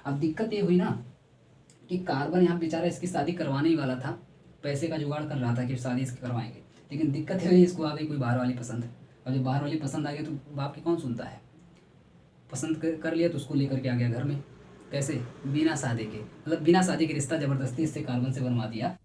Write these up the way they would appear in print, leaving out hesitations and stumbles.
अब दिक्कत ये हुई ना कि कार्बन यहाँ बेचारा इसकी शादी करवाने ही वाला था, पैसे का जुगाड़ कर रहा था कि शादी इसकी करवाएंगे, लेकिन दिक्कत ये हुई इसको आ गई कोई बाहर वाली पसंद। और जब बाहर वाली पसंद आ गई तो बाप की कौन सुनता है, पसंद कर लिया तो उसको लेकर के आ गया घर में। कैसे? बिना शादी के, मतलब बिना शादी के रिश्ता ज़बरदस्ती इससे कार्बन से बनवा दिया।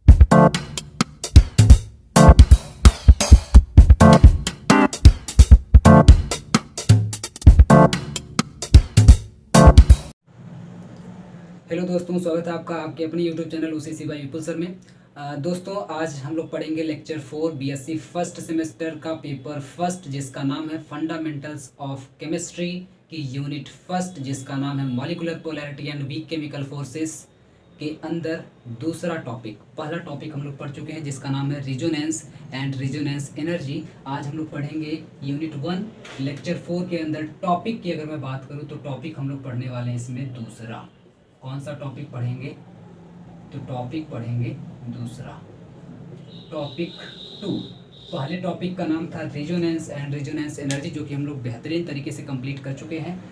हेलो दोस्तों, स्वागत है आपका आपके अपने YouTube channel UCC by Vipul sir में। दोस्तों आज हम लोग पढ़ेंगे लेक्चर 4 BSc फर्स्ट सेमेस्टर का पेपर फर्स्ट, जिसका नाम है फंडामेंटल्स ऑफ केमिस्ट्री की यूनिट फर्स्ट, जिसका नाम है molecular polarity and weak chemical forces के अंदर दूसरा टॉपिक। पहला टॉपिक हम लोग पढ़ चुके हैं जिसका नाम है रिजोनेंस एंड रिजोनेंस एनर्जी। आज हम लोग पढ़ेंगे यूनिट 1 लेक्चर 4 के अंदर। टॉपिक की अगर मैं बात करूँ तो टॉपिक हम लोग पढ़ने वाले हैं इसमें दूसरा। कौन सा टॉपिक पढ़ेंगे? तो टॉपिक पढ़ेंगे दूसरा, टॉपिक 2। पहले टॉपिक का नाम था रिजोनेंस एंड रिजोनेंस एनर्जी, जो कि हम लोग बेहतरीन तरीके से कंप्लीट कर चुके हैं।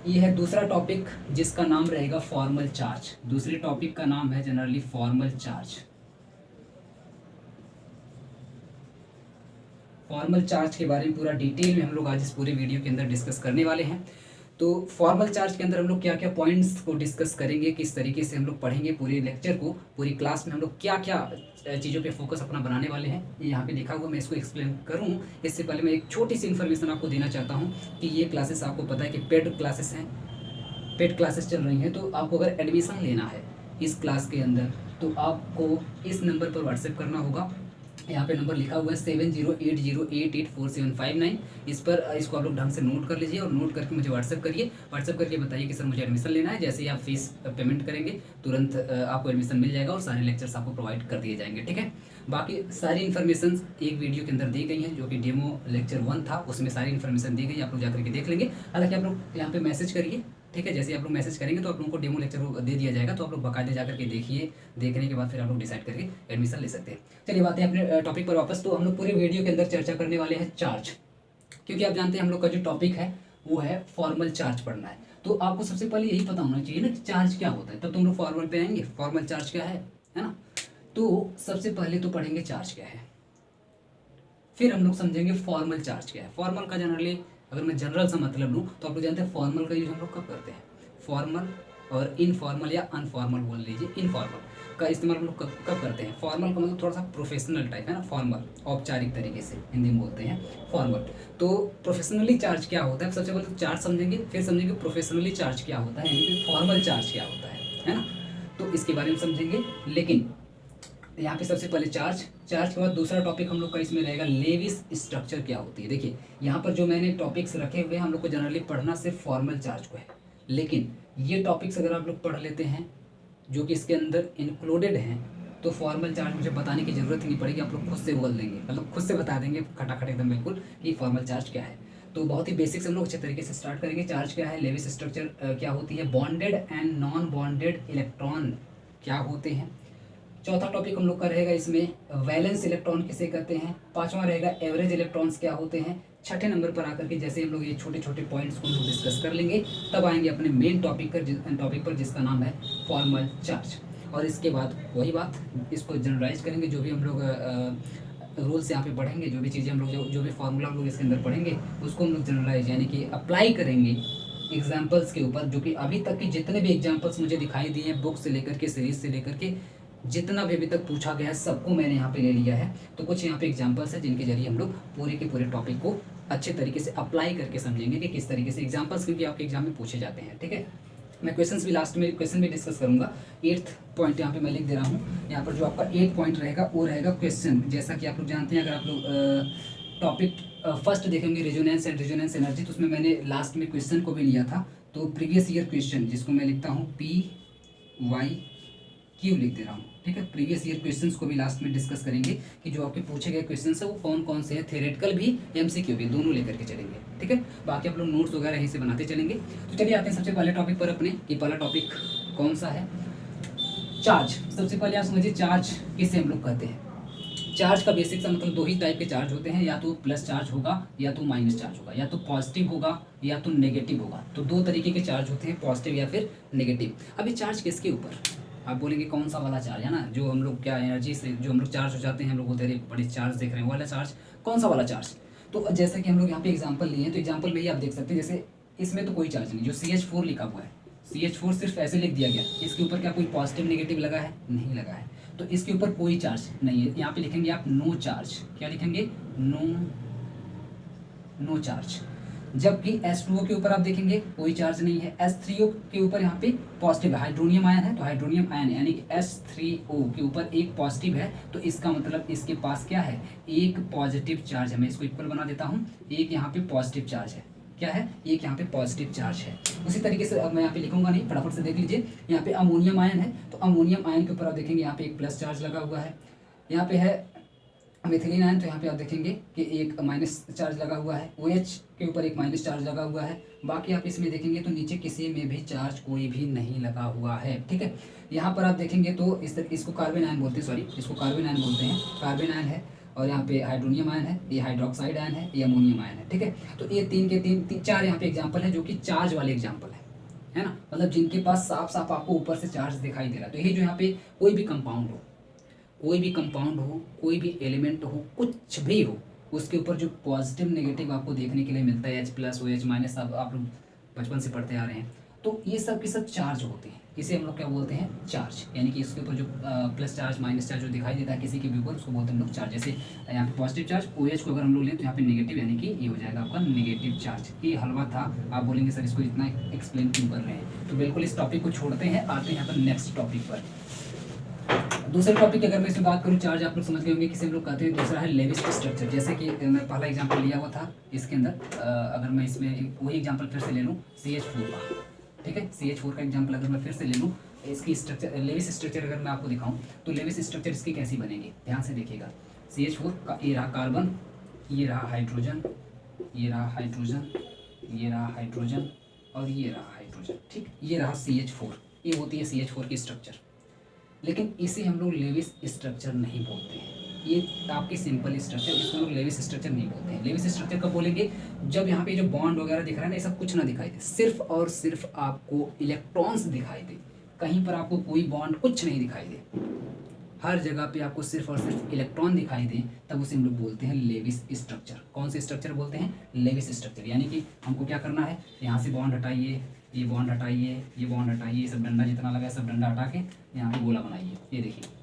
ये है दूसरा टॉपिक जिसका नाम रहेगा फॉर्मल चार्ज। दूसरे टॉपिक का नाम है generally formal charge. Formal charge के बारे में पूरा डिटेल में हम लोग आज इस पूरे वीडियो के अंदर डिस्कस करने वाले हैं। तो फॉर्मल चार्ज के अंदर हम लोग क्या क्या पॉइंट्स को डिस्कस करेंगे, किस तरीके से हम लोग पढ़ेंगे पूरे लेक्चर को, पूरी क्लास में हम लोग क्या क्या चीज़ों पे फोकस अपना बनाने वाले हैं, ये यहाँ पे लिखा हुआ। मैं इसको एक्सप्लेन करूँ इससे पहले मैं एक छोटी सी इन्फॉर्मेशन आपको देना चाहता हूँ कि ये क्लासेस आपको पता है कि पेड क्लासेस हैं, पेड क्लासेस चल रही हैं। तो आपको अगर एडमिशन लेना है इस क्लास के अंदर तो आपको इस नंबर पर व्हाट्सएप करना होगा। यहाँ पे नंबर लिखा हुआ है 7080884759। इस पर इसको आप लोग ढंग से नोट कर लीजिए और नोट करके मुझे व्हाट्सएप करिए। व्हाट्सएप करके बताइए कि सर मुझे एडमिशन लेना है। जैसे ही आप फीस पेमेंट करेंगे तुरंत आपको एडमिशन मिल जाएगा और सारे लेक्चर्स आपको प्रोवाइड कर दिए जाएंगे, ठीक है। बाकी सारी इन्फॉर्मेशन एक वीडियो के अंदर दी गई है, जो कि डेमो लेक्चर 1 था, उसमें सारी इन्फॉर्मेशन दी गई, आप लोग जाकर के देख लेंगे। हालांकि आप लोग यहाँ पे मैसेज करिए, ठीक है। जैसे आप लोग मैसेज करेंगे तो आप लोगों को डेमो लेक्चर दे दिया जाएगा, तो आप लोग बाकायदे जाकर के देखिए। देखने के बाद फिर आप लोग डिसाइड करके एडमिशन ले सकते हैं। चलिए बातें अपने टॉपिक पर वापस। तो हम लोग पूरे वीडियो के अंदर चर्चा करने वाले हैं चार्ज, क्योंकि आप जानते हैं हम लोग का जो टॉपिक है वो है फॉर्मल चार्ज पढ़ना है। तो आपको सबसे पहले यही पता होना चाहिए ना कि चार्ज क्या होता है, तब तुम लोग फॉर्मल पे आएंगे फॉर्मल चार्ज क्या है ना। तो सबसे पहले तो पढ़ेंगे चार्ज क्या है, फिर हम लोग समझेंगे फॉर्मल चार्ज क्या है। फॉर्मल का जनरली अगर मैं जनरल सा मतलब लूँ तो आप लोग जानते हैं फॉर्मल का यूज हम लोग कब करते हैं, फॉर्मल और इनफॉर्मल या अनफॉर्मल बोल लीजिए। इनफॉर्मल का इस्तेमाल हम लोग कब करते हैं? फॉर्मल का मतलब थोड़ा सा प्रोफेशनल टाइप है ना, फॉर्मल औपचारिक तरीके से हिंदी में बोलते हैं फॉर्मल। तो प्रोफेशनली चार्ज क्या होता है, सबसे पहले तो चार्ज समझेंगे, फिर समझेंगे प्रोफेशनली चार्ज क्या होता है, यानी कि फॉर्मल चार्ज क्या होता है ना। तो इसके बारे में समझेंगे। लेकिन यहाँ पे सबसे पहले चार्ज के बाद दूसरा टॉपिक हम लोग का इसमें रहेगा लेविस स्ट्रक्चर क्या होती है। देखिए यहाँ पर जो मैंने टॉपिक्स रखे हुए हैं, हम लोग को जनरली पढ़ना सिर्फ फॉर्मल चार्ज को है, लेकिन ये टॉपिक्स अगर आप लोग पढ़ लेते हैं जो कि इसके अंदर इंक्लूडेड हैं, तो फॉर्मल चार्ज मुझे बताने की ज़रूरत ही नहीं पड़ेगी, आप लोग खुद से बोल देंगे, मतलब खुद से बता देंगे खटाखट एकदम बिल्कुल कि फॉर्मल चार्ज क्या है। तो बहुत ही बेसिक से हम लोग अच्छे तरीके से स्टार्ट करेंगे। चार्ज क्या है, लेविस स्ट्रक्चर क्या होती है, bonded and non bonded electron क्या होते हैं। चौथा टॉपिक हम लोग का रहेगा इसमें वैलेंस इलेक्ट्रॉन किसे कहते हैं। पांचवा रहेगा एवरेज इलेक्ट्रॉन्स क्या होते हैं। छठे नंबर पर आकर के जैसे हम लोग ये छोटे छोटे पॉइंट्स को हम लोग डिस्कस कर लेंगे, तब आएंगे अपने मेन टॉपिक पर जिसका नाम है फॉर्मल चार्ज। और इसके बाद वही बात, इसको जनरलाइज करेंगे, जो भी हम लोग रूल्स यहाँ पे पढ़ेंगे, जो भी चीज़ें हम लोग जो भी फार्मूला हम लोग इसके अंदर पढ़ेंगे उसको हम लोग जनरलाइज यानी कि अप्लाई करेंगे एग्जाम्पल्स के ऊपर, जो कि अभी तक के जितने भी एग्जाम्पल्स मुझे दिखाई दिए हैं, बुक से लेकर के सीरीज से लेकर के जितना भी अभी तक पूछा गया है सबको मैंने यहाँ पे ले लिया है। तो कुछ यहाँ पे एग्जांपल्स है जिनके जरिए हम लोग पूरे के पूरे टॉपिक को अच्छे तरीके से अप्लाई करके समझेंगे कि किस तरीके से एग्जांपल्स, क्योंकि आपके एग्जाम में पूछे जाते हैं, ठीक है। मैं क्वेश्चंस भी लास्ट में क्वेश्चन भी डिस्कस करूँगा। 8th पॉइंट यहाँ पे मैं लिख दे रहा हूँ। यहाँ पर जो आपका 8 पॉइंट रहेगा वो रहेगा क्वेश्चन। जैसा कि आप लोग जानते हैं, अगर आप लोग टॉपिक फर्स्ट देखेंगे रिजोनेंस एंड रिजोनेंस एनर्जी, तो उसमें मैंने लास्ट में क्वेश्चन को भी लिया था। तो प्रीवियस ईयर क्वेश्चन, जिसको मैं लिखता हूँ PYQ लिख दे रहा हूँ, ठीक है। प्रीवियस ईयर क्वेश्चंस को भी लास्ट में डिस्कस करेंगे कि जो आपके पूछे गए क्वेश्चंस है वो कौन कौन से हैं, थ्योरेटिकल भी MCQ भी, दोनों लेकर के चलेंगे, ठीक है। बाकी आप लोग नोट्स वगैरह यहीं से बनाते चलेंगे। तो चलिए आते हैं सबसे पहले टॉपिक पर अपने, कि पहला टॉपिक कौन सा है, चार्ज। सबसे पहले आप समझिए चार्ज किसे हम लोग कहते हैं। चार्ज का बेसिक सा मतलब दो ही टाइप के चार्ज होते हैं, या तो प्लस चार्ज होगा या तो माइनस चार्ज होगा, या तो पॉजिटिव होगा या तो नेगेटिव होगा। तो दो तरीके के चार्ज होते हैं, पॉजिटिव या फिर नेगेटिव। अभी चार्ज किसके ऊपर, आप बोलेंगे कौन सा वाला चार्ज है ना, जो हम लोग क्या एनर्जी से जो हम लोग चार्ज हो जाते हैं, हम लोग बोलते हैं बड़े चार्ज देख रहे हैं, वो वाला चार्ज, कौन सा वाला चार्ज। तो जैसे कि हम लोग यहाँ पे एग्जांपल लिए हैं, तो एग्जांपल में ही आप देख सकते हैं, जैसे इसमें तो कोई चार्ज नहीं, जो CH4 लिखा हुआ है, CH4 सिर्फ ऐसे लिख दिया गया, इसके ऊपर क्या कोई पॉजिटिव नेगेटिव लगा है, नहीं लगा है, तो इसके ऊपर कोई चार्ज नहीं है। यहाँ पे लिखेंगे आप नो चार्ज, क्या लिखेंगे, नो चार्ज। जबकि H2O के ऊपर आप देखेंगे कोई चार्ज नहीं है, H3O के ऊपर यहाँ पे पॉजिटिव हाइड्रोनियम आयन है, तो हाइड्रोनियम आयन यानी कि H3O के ऊपर एक पॉजिटिव है, तो इसका मतलब इसके पास क्या है, एक पॉजिटिव चार्ज है। मैं इसको इक्वल बना देता हूँ, एक यहाँ पे पॉजिटिव चार्ज है, क्या है, एक यहाँ पे पॉजिटिव चार्ज है। उसी तरीके से अब मैं यहाँ पे लिखूंगा नहीं, फटाफट से देख लीजिए, यहाँ पे अमोनियम आयन है, तो अमोनियम आयन के ऊपर आप देखेंगे यहाँ पे एक प्लस चार्ज लगा हुआ है। यहाँ पे है मिथिलीन आयन, तो यहाँ पे आप देखेंगे कि एक माइनस चार्ज लगा हुआ है। OH के ऊपर एक माइनस चार्ज लगा हुआ है। बाकी आप इसमें देखेंगे तो नीचे किसी में भी चार्ज कोई भी नहीं लगा हुआ है, ठीक है। यहाँ पर आप देखेंगे तो इसको कार्बन आयन बोलते हैं, सॉरी इसको कार्बन आयन बोलते हैं, कार्बन आयन है, और यहाँ पे हाइड्रोनियम आयन है, ये हाइड्रोक्साइड आयन है, ये अमोनियम आयन है, ठीक है। तो ये चार यहाँ पे एग्जाम्पल है, जो कि चार्ज वाले एग्जाम्पल है ना, मतलब जिनके पास साफ साफ आपको ऊपर से चार्ज दिखाई दे रहा है। तो ये जो यहाँ पे कोई भी कंपाउंड हो, कोई भी एलिमेंट हो, कुछ भी हो, उसके ऊपर जो पॉजिटिव नेगेटिव आपको देखने के लिए मिलता है, H+ OH माइनस, आप लोग बचपन से पढ़ते आ रहे हैं, तो ये सब के सब चार्ज होते हैं। इसे हम लोग क्या बोलते हैं, चार्ज, यानी कि इसके ऊपर जो प्लस चार्ज माइनस चार्ज जो दिखाई देता है किसी के भी ऊपर, उसको बोलते हैं हम लोग चार्ज। जैसे यहाँ पे पॉजिटिव चार्ज OH को अगर हम लोग लें तो यहाँ पे नेगेटिव, यानी कि ये हो जाएगा आपका नेगेटिव चार्ज। ये हलवा था, आप बोलेंगे सर इसको इतना एक्सप्लेन क्यों कर रहे हैं, तो बिल्कुल इस टॉपिक को छोड़ते हैं, आते हैं यहाँ पर नेक्स्ट टॉपिक पर। दूसरे टॉपिक की अगर मैं इसमें बात करूँ, चार्ज आप लोग समझ गए होंगे किसे हम लोग कहते हैं। दूसरा है लेविस स्ट्रक्चर, जैसे कि मैं पहला एग्जांपल लिया हुआ था इसके अंदर, अगर मैं इसमें वही एग्जांपल फिर से ले लूँ CH4 का, ठीक है, CH4 का एग्जांपल अगर मैं फिर से ले लूँ, इसकी स्ट्रक्चर लेविस स्ट्रक्चर अगर मैं आपको दिखाऊँ तो लेविस स्ट्रक्चर इसकी कैसी बनेगी, ध्यान से देखिएगा। CH4 का ये रहा कार्बन, ये रहा हाइड्रोजन, ये रहा हाइड्रोजन, ये रहा हाइड्रोजन, और ये रहा हाइड्रोजन, ठीक, ये रहा CH4, ये होती है CH4 की स्ट्रक्चर। लेकिन इसे हम लोग लेविस स्ट्रक्चर नहीं बोलते हैं, ये आपकी सिंपल स्ट्रक्चर, इसको हम लोग लेविस स्ट्रक्चर नहीं बोलते हैं। लेविस स्ट्रक्चर कब बोलेंगे, जब यहाँ पे जो बॉन्ड वगैरह दिख रहा है ना, ये सब कुछ ना दिखाई दे, सिर्फ और सिर्फ आपको इलेक्ट्रॉन्स दिखाई दे, कहीं पर आपको कोई बॉन्ड कुछ नहीं दिखाई दे, हर जगह पे आपको सिर्फ और सिर्फ इलेक्ट्रॉन दिखाई दे, तब उसे हम लोग बोलते हैं लेविस स्ट्रक्चर। कौन से स्ट्रक्चर बोलते हैं, लेविस स्ट्रक्चर। यानी कि हमको क्या करना है, यहाँ से बॉन्ड हटाइए, ये बॉन्ड हटाइए, ये बॉन्ड हटाइए, सब डंडा जितना लगा है सब डंडा हटा के यहाँ पे गोला बनाइए। ये देखिए,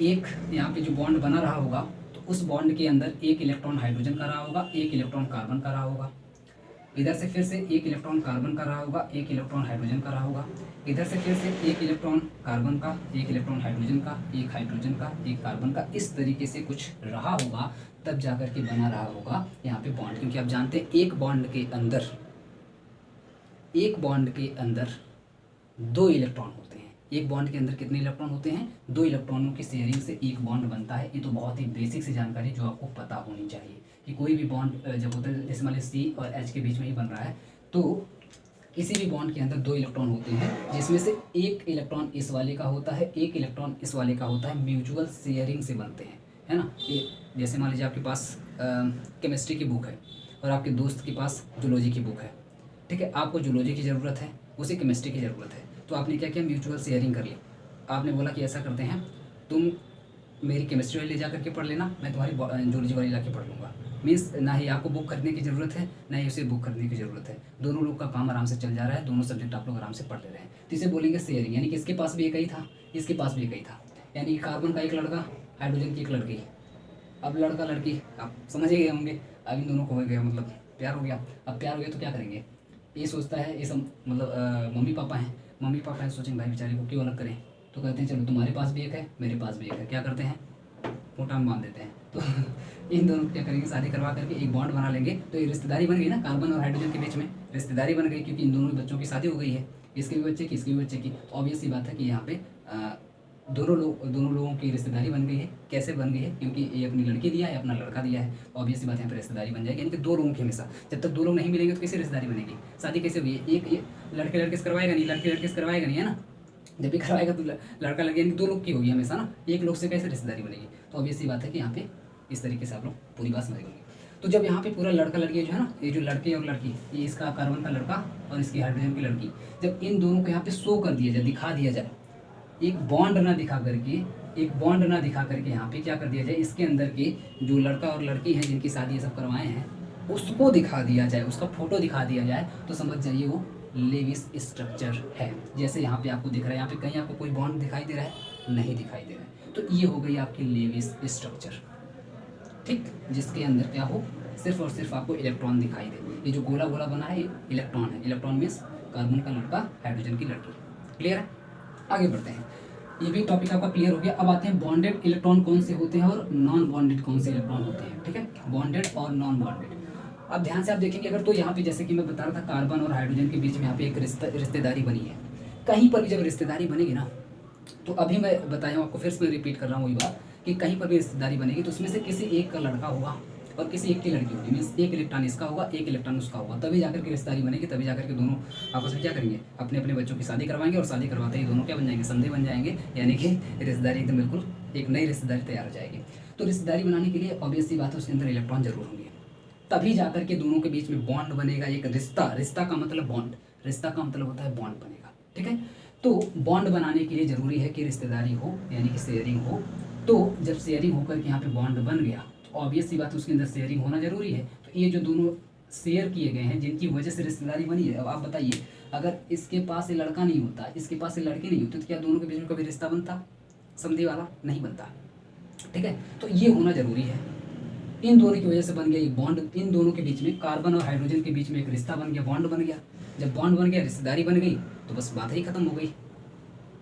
एक यहाँ पे जो बॉन्ड बना रहा होगा, तो उस बॉन्ड के अंदर एक इलेक्ट्रॉन हाइड्रोजन का रहा होगा, एक इलेक्ट्रॉन कार्बन का रहा होगा, इधर से फिर से एक इलेक्ट्रॉन कार्बन का रहा होगा, एक इलेक्ट्रॉन हाइड्रोजन का रहा होगा, इधर से फिर से एक इलेक्ट्रॉन कार्बन का, एक इलेक्ट्रॉन हाइड्रोजन का, एक हाइड्रोजन का, एक कार्बन का, इस तरीके से कुछ रहा होगा, तब जाकर के बना रहा होगा यहाँ पे बॉन्ड। क्योंकि आप जानते हैं एक बॉन्ड के अंदर दो इलेक्ट्रॉन होते हैं। एक बॉन्ड के अंदर कितने इलेक्ट्रॉन होते हैं, दो इलेक्ट्रॉनों की शेयरिंग से एक बॉन्ड बनता है। ये तो बहुत ही बेसिक सी जानकारी जो आपको पता होनी चाहिए कि कोई भी बॉन्ड जब होता है, जैसे मान लीजिए C और H के बीच में ही बन रहा है, तो किसी भी बॉन्ड के अंदर दो इलेक्ट्रॉन होते हैं, जिसमें से एक इलेक्ट्रॉन इस वाले का होता है, एक इलेक्ट्रॉन इस वाले का होता है, म्यूचुअल शेयरिंग से बनते हैं, है ना। ये जैसे मान लीजिए आपके पास केमिस्ट्री की बुक है और आपके दोस्त के पास जूलॉजी की बुक है, ठीक है, आपको जूलॉजी की ज़रूरत है, उसे केमिस्ट्री की ज़रूरत है, तो आपने क्या किया, म्यूचुअल शेयरिंग कर ली। आपने बोला कि ऐसा करते हैं, तुम मेरी केमिस्ट्री वाली ले जा करके पढ़ लेना, मैं तुम्हारी जूलॉजी वाली ला के पढ़ लूँगा। मीन्स ना ही आपको बुक खरीदने की ज़रूरत है, ना ही उसे बुक खरीदने की ज़रूरत है, दोनों लोग का काम आराम से चल जा रहा है, दोनों सब्जेक्ट आप लोग आराम से पढ़ ले रहे हैं। तो इसे बोलेंगे शेयरिंग, यानी कि इसके पास भी एक ही था, इसके पास भी एक ही था, यानी कि कार्बन का एक लड़का, हाइड्रोजन की एक लड़की। अब लड़का लड़की आप समझ ही गए होंगे, अब इन दोनों को हो गया मतलब प्यार हो गया। अब प्यार हो गया तो क्या करेंगे, ये सोचता है, ये सब मतलब मम्मी पापा हैं, सोचेंगे भाई बेचारे को क्यों अलग करें, तो कहते हैं चलो तुम्हारे पास भी एक है, मेरे पास भी एक है, क्या करते हैं, मोटा में बांध देते हैं। तो इन दोनों क्या करेंगे, शादी करवा करके एक बॉन्ड बना लेंगे, तो ये रिश्तेदारी बन गई ना, कार्बन और हाइड्रोजन के बीच में रिश्तेदारी बन गई, क्योंकि इन दोनों बच्चों की शादी हो गई है, इसके भी बच्चे की, इसके भी बच्चे की। तो ऑब्वियस सी बात है कि यहाँ पे दोनों लोगों की रिश्तेदारी बन गई है। कैसे बन गई है, क्योंकि ये अपनी लड़की दिया है, अपना लड़का दिया है, ऑब्वियस सी बात है यहाँ पर रिश्तेदारी बन जाएगी। यानी कि दो लोगों की हमेशा, जब तक दो लोग नहीं मिलेंगे तो कैसे रिश्तेदारी बनेगी, शादी कैसे हुई है। एक ये लड़के से करवाएगा नहीं, लड़की से करवाएगा नहीं, है ना। जब भी करवाएगा तो लड़का लड़की यानी दो लोग की होगी हमेशा ना, एक लोग से कैसे रिश्तेदारी बनेगी। तो ऑब्वियस सी बात है कि यहाँ पे इस तरीके से आप लोग पूरी बात समझ लेंगे। तो जब यहाँ पे पूरा लड़का लड़की जो है ना, ये जो लड़के और लड़की, ये इसका कार्बन का लड़का और इसकी हाइड्रोजन की लड़की, जब इन दोनों को यहाँ पे शो कर दिया जाए, दिखा दिया जाए, एक बॉन्ड ना दिखा करके यहाँ पे क्या कर दिया जाए, इसके अंदर के जो लड़का और लड़की हैं जिनकी शादी ये सब करवाए हैं उसको दिखा दिया जाए, उसका फोटो दिखा दिया जाए, तो समझ जाइए वो लेविस स्ट्रक्चर है। जैसे यहाँ पे आपको दिख रहा है, यहाँ पे कहीं आपको कोई बॉन्ड दिखाई दे रहा है, नहीं दिखाई दे रहा है, तो ये हो गई आपकी लेविस स्ट्रक्चर, ठीक, जिसके अंदर क्या हो, सिर्फ और सिर्फ आपको इलेक्ट्रॉन दिखाई दे। ये जो गोला गोला बना है ये इलेक्ट्रॉन है, इलेक्ट्रॉन मीन्स कार्बन का लड़का हाइड्रोजन की लड़की। क्लियर है, आगे बढ़ते हैं। ये भी टॉपिक आपका क्लियर हो गया। अब आते हैं बॉन्डेड इलेक्ट्रॉन कौन से होते हैं और नॉन बॉन्डेड कौन से इलेक्ट्रॉन होते हैं। ठीक है, बॉन्डेड और नॉन बॉन्डेड। अब ध्यान से आप देखेंगे अगर, तो यहाँ पे जैसे कि मैं बता रहा था कार्बन और हाइड्रोजन के बीच में यहाँ पे एक रिश्तेदारी बनी है। कहीं पर भी जब रिश्तेदारी बनेगी ना, तो अभी मैं बताया हूँ आपको, फिर से मैं रिपीट कर रहा हूँ वही बात कि कहीं पर भी रिश्तेदारी बनेगी तो उसमें से किसी एक का लड़का होगा और किसी एक की लड़की होगी, मीन्स एक इलेक्ट्रॉन इसका होगा, एक इलेक्ट्रॉन उसका होगा, तभी जाकर के रिश्तेदारी बनेगी, तभी जाकर के दोनों आपस में क्या करेंगे, अपने अपने बच्चों की शादी करवाएंगे और शादी करवाते ही दोनों क्या बन जाएंगे, संधे बन जाएंगे, यानी कि रिश्तेदारी एकदम बिल्कुल एक नई रिश्तेदारी तैयार हो जाएगी। तो रिश्तेदारी बनाने के लिए ऑब्वियस सी बात है उसके अंदर इलेक्ट्रॉन जरूर होंगे, तभी जाकर के दोनों के बीच में बॉन्ड बनेगा, एक रिश्ता। रिश्ता का मतलब बॉन्ड, रिश्ता का मतलब होता है बॉन्ड बनेगा। ठीक है, तो बॉन्ड बनाने के लिए जरूरी है कि रिश्तेदारी हो, यानी कि शेयरिंग हो। तो जब शेयरिंग होकर के यहाँ पे बॉन्ड बन गया तो ऑब्वियस सी बात उसके अंदर शेयरिंग होना जरूरी है। तो ये जो दोनों शेयर किए गए हैं जिनकी वजह से रिश्तेदारी बनी है, अब आप बताइए अगर इसके पास ये लड़का नहीं होता, इसके पास ये लड़की नहीं होती, तो क्या दोनों के बीच में कभी रिश्ता बनता, समझी वाला, नहीं बनता। ठीक है, तो ये होना जरूरी है। इन दोनों की वजह से बन गया एक बॉन्ड, इन दोनों के बीच में कार्बन और हाइड्रोजन के बीच में एक रिश्ता बन गया, बॉन्ड बन गया। जब बॉन्ड बन गया, रिश्तेदारी बन गई, तो बस बात ही खत्म हो गई।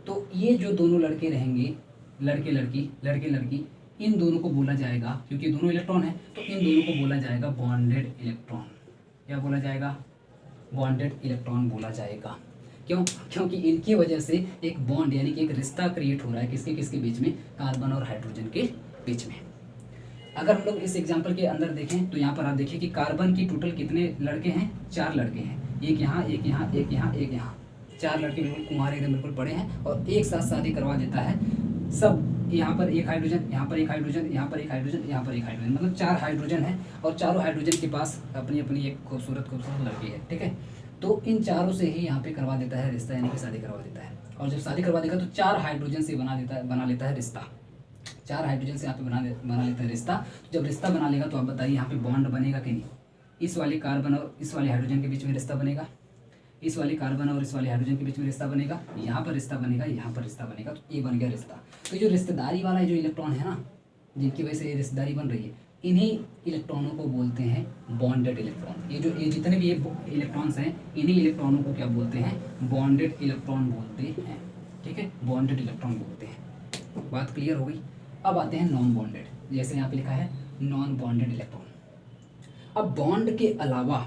तो ये जो दोनों लड़के रहेंगे, लड़के लड़की, इन दोनों को बोला जाएगा, क्योंकि दोनों इलेक्ट्रॉन है, तो इन दोनों को बोला जाएगा बॉन्डेड इलेक्ट्रॉन। क्या बोला जाएगा, बॉन्डेड इलेक्ट्रॉन बोला जाएगा। क्यों, क्योंकि इनकी वजह से एक बॉन्ड यानी कि एक रिश्ता क्रिएट हो रहा है, किसके किसके बीच में, कार्बन और हाइड्रोजन के बीच में। अगर हम लोग इस एग्जाम्पल के अंदर देखें तो यहाँ पर आप देखिए कि कार्बन की टोटल कितने लड़के हैं, 4 लड़के हैं, एक यहाँ, एक यहाँ, एक यहाँ, एक यहाँ, 4 लड़के बिल्कुल कुमार एकदम बिल्कुल बड़े हैं, और एक साथ शादी करवा देता है सब। यहाँ पर एक हाइड्रोजन, यहाँ पर एक हाइड्रोजन, यहाँ पर एक हाइड्रोजन, यहाँ पर एक हाइड्रोजन, मतलब 4 हाइड्रोजन है, और चारों हाइड्रोजन के पास अपनी अपनी एक खूबसूरत लड़की है। ठीक है, तो इन चारों से ही यहाँ पे करवा देता है रिश्ता, यानी कि शादी करवा देता है। और जब शादी करवा देगा तो 4 हाइड्रोजन से बना लेता है रिश्ता, 4 हाइड्रोजन से यहाँ पे बना लेता है रिश्ता। तो जब रिश्ता बना लेगा तो आप बताइए यहाँ पे बॉन्ड बनेगा कि नहीं, इस वाले कार्बन और इस वाले हाइड्रोजन के बीच में रिश्ता बनेगा, इस वाले कार्बन और इस वाले हाइड्रोजन के बीच में रिश्ता बनेगा, यहाँ पर रिश्ता बनेगा, यहाँ पर रिश्ता बनेगा, तो ये बन गया रिश्ता। तो जो रिश्तेदारी वाला जो इलेक्ट्रॉन है ना, जिनकी वजह से ये रिश्तेदारी बन रही है, इन्हीं इलेक्ट्रॉनों को बोलते हैं बॉन्डेड इलेक्ट्रॉन। ये जितने भी ये इलेक्ट्रॉन्स हैं, इन्हीं इलेक्ट्रॉनों को क्या बोलते हैं, बॉन्डेड इलेक्ट्रॉन बोलते हैं। ठीक है, बॉन्डेड इलेक्ट्रॉन बोलते हैं। बात क्लियर हो गई। अब आते हैं नॉन बॉन्डेड, जैसे यहाँ पे लिखा है नॉन बॉन्डेड इलेक्ट्रॉन। अब बॉन्ड के अलावा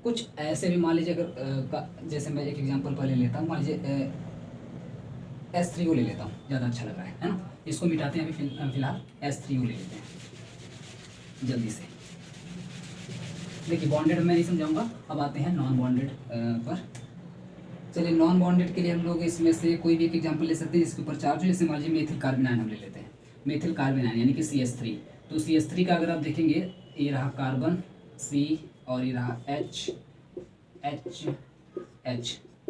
कुछ ऐसे भी, मान लीजिए अगर जैसे मैं एक एग्जांपल पहले लेता हूँ, मान लीजिए S3O ले लेता हूँ, ज़्यादा अच्छा लग रहा है ना, इसको मिटाते हैं अभी फिलहाल S3O ले लेते हैं जल्दी से। देखिए बॉन्डेड मैं नहीं समझाऊंगा, अब आते हैं नॉन बॉन्डेड पर। चलिए नॉन बॉन्डेड के लिए हम लोग इसमें से कोई भी एक एग्जांपल ले सकते हैं जिसके ऊपर चार्ज हो, जैसे मान लीजिए मेथिल कार्बन आयन हम ले लेते हैं, मेथिल कार्बन आयन यानी कि CH3। तो CH3 का अगर आप देखेंगे, ये रहा कार्बन C और ये रहा H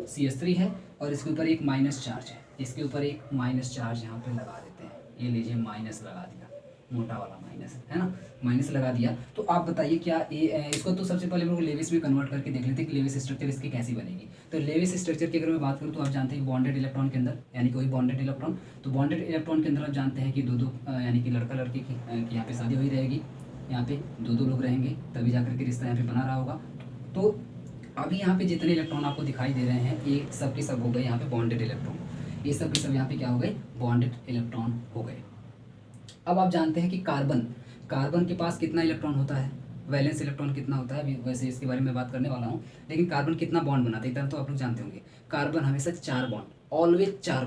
CH3 है, और इसके ऊपर एक माइनस चार्ज है, इसके ऊपर एक माइनस चार्ज यहाँ पे लगा देते हैं, ये लीजिए माइनस लगा दिया, मोटा वाला माइनस है ना, माइनस लगा दिया। तो आप बताइए क्या इसको तो सबसे पहले हम लोग लेविस में कन्वर्ट करके देख लेते हैं कि लेविस स्ट्रक्चर इसकी कैसी बनेगी। तो लेविस स्ट्रक्चर की अगर मैं बात करूँ तो आप जानते हैं बॉन्डेड इलेक्ट्रॉन के अंदर, यानी कि वही बॉन्डेड इलेक्ट्रॉन, तो बॉन्डेड इलेक्ट्रॉन के अंदर आप जानते हैं कि दो यानी कि लड़का लड़की की यहाँ पे शादी हुई रहेगी, यहाँ पे दो लोग रहेंगे, तभी जाकर के रिश्ता यहाँ पे बना रहा होगा। तो अभी यहाँ पे जितने इलेक्ट्रॉन आपको दिखाई दे रहे हैं, ये सब के सब हो गए यहाँ पे बॉन्डेड इलेक्ट्रॉन, ये सब के सब यहाँ पे क्या हो गए, बॉन्डेड इलेक्ट्रॉन हो गए। अब आप जानते हैं कि कार्बन के पास कितना इलेक्ट्रॉन होता है, वैलेंस इलेक्ट्रॉन कितना होता है, अभी वैसे इसके बारे में बात करने वाला हूँ। लेकिन कार्बन कितना बॉन्ड बनाता है इतना तो आप लोग जानते होंगे, कार्बन हमेशा 4 बॉन्ड, ऑलवेज 4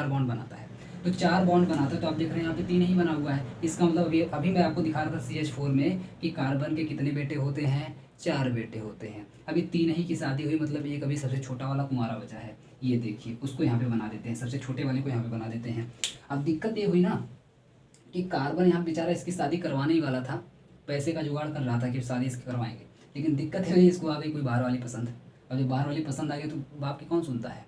बॉन्ड बनाता है। तो 4 बॉन्ड बनाता है, तो आप देख रहे हैं यहाँ पे 3 ही बना हुआ है। इसका मतलब अभी मैं आपको दिखा रहा था CH4 में कि कार्बन के कितने बेटे होते हैं, 4 बेटे होते हैं। अभी 3 ही की शादी हुई, मतलब एक अभी सबसे छोटा वाला कुंवारा बचा है। ये देखिए, उसको यहाँ पे बना देते हैं, सबसे छोटे वाले को यहाँ पे बना देते हैं। अब दिक्कत ये हुई ना कि कार्बन यहाँ बेचारा इसकी शादी करवाने ही वाला था, पैसे का जुगाड़ कर रहा था कि शादी इसकी करवाएंगे, लेकिन दिक्कत है इसको आ गई कोई बाहर वाली पसंद। अब जब बाहर वाली पसंद आ गई तो बाप की कौन सुनता है,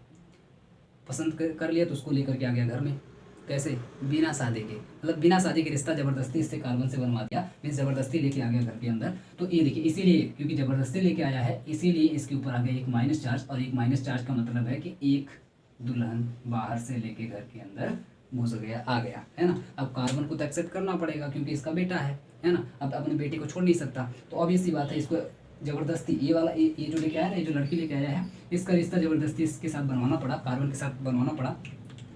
पसंद कर लिया तो उसको लेकर के आ गया घर में। कैसे? बिना शादी के, मतलब बिना शादी के रिश्ता ज़बरदस्ती इससे कार्बन से बनवा दिया, मीन्स ज़बरदस्ती लेके आ गया घर के अंदर। तो ये देखिए, इसीलिए क्योंकि ज़बरदस्ती लेके आया है इसीलिए इसके ऊपर आ गया एक माइनस चार्ज। और एक माइनस चार्ज का मतलब है कि एक दुल्हन बाहर से लेके घर के अंदर घुस गया, आ गया, है ना। अब कार्बन को तो एक्सेप्ट करना पड़ेगा क्योंकि इसका बेटा है ना। अब अपने बेटे को छोड़ नहीं सकता, तो ऑब्वियस सी बात है इसको ज़बरदस्ती ये वाला ये जो लेके आया है, ये जो लड़की लेके आया है, इसका रिश्ता ज़बरदस्ती इसके साथ बनवाना पड़ा, कार्बन के साथ बनवाना पड़ा।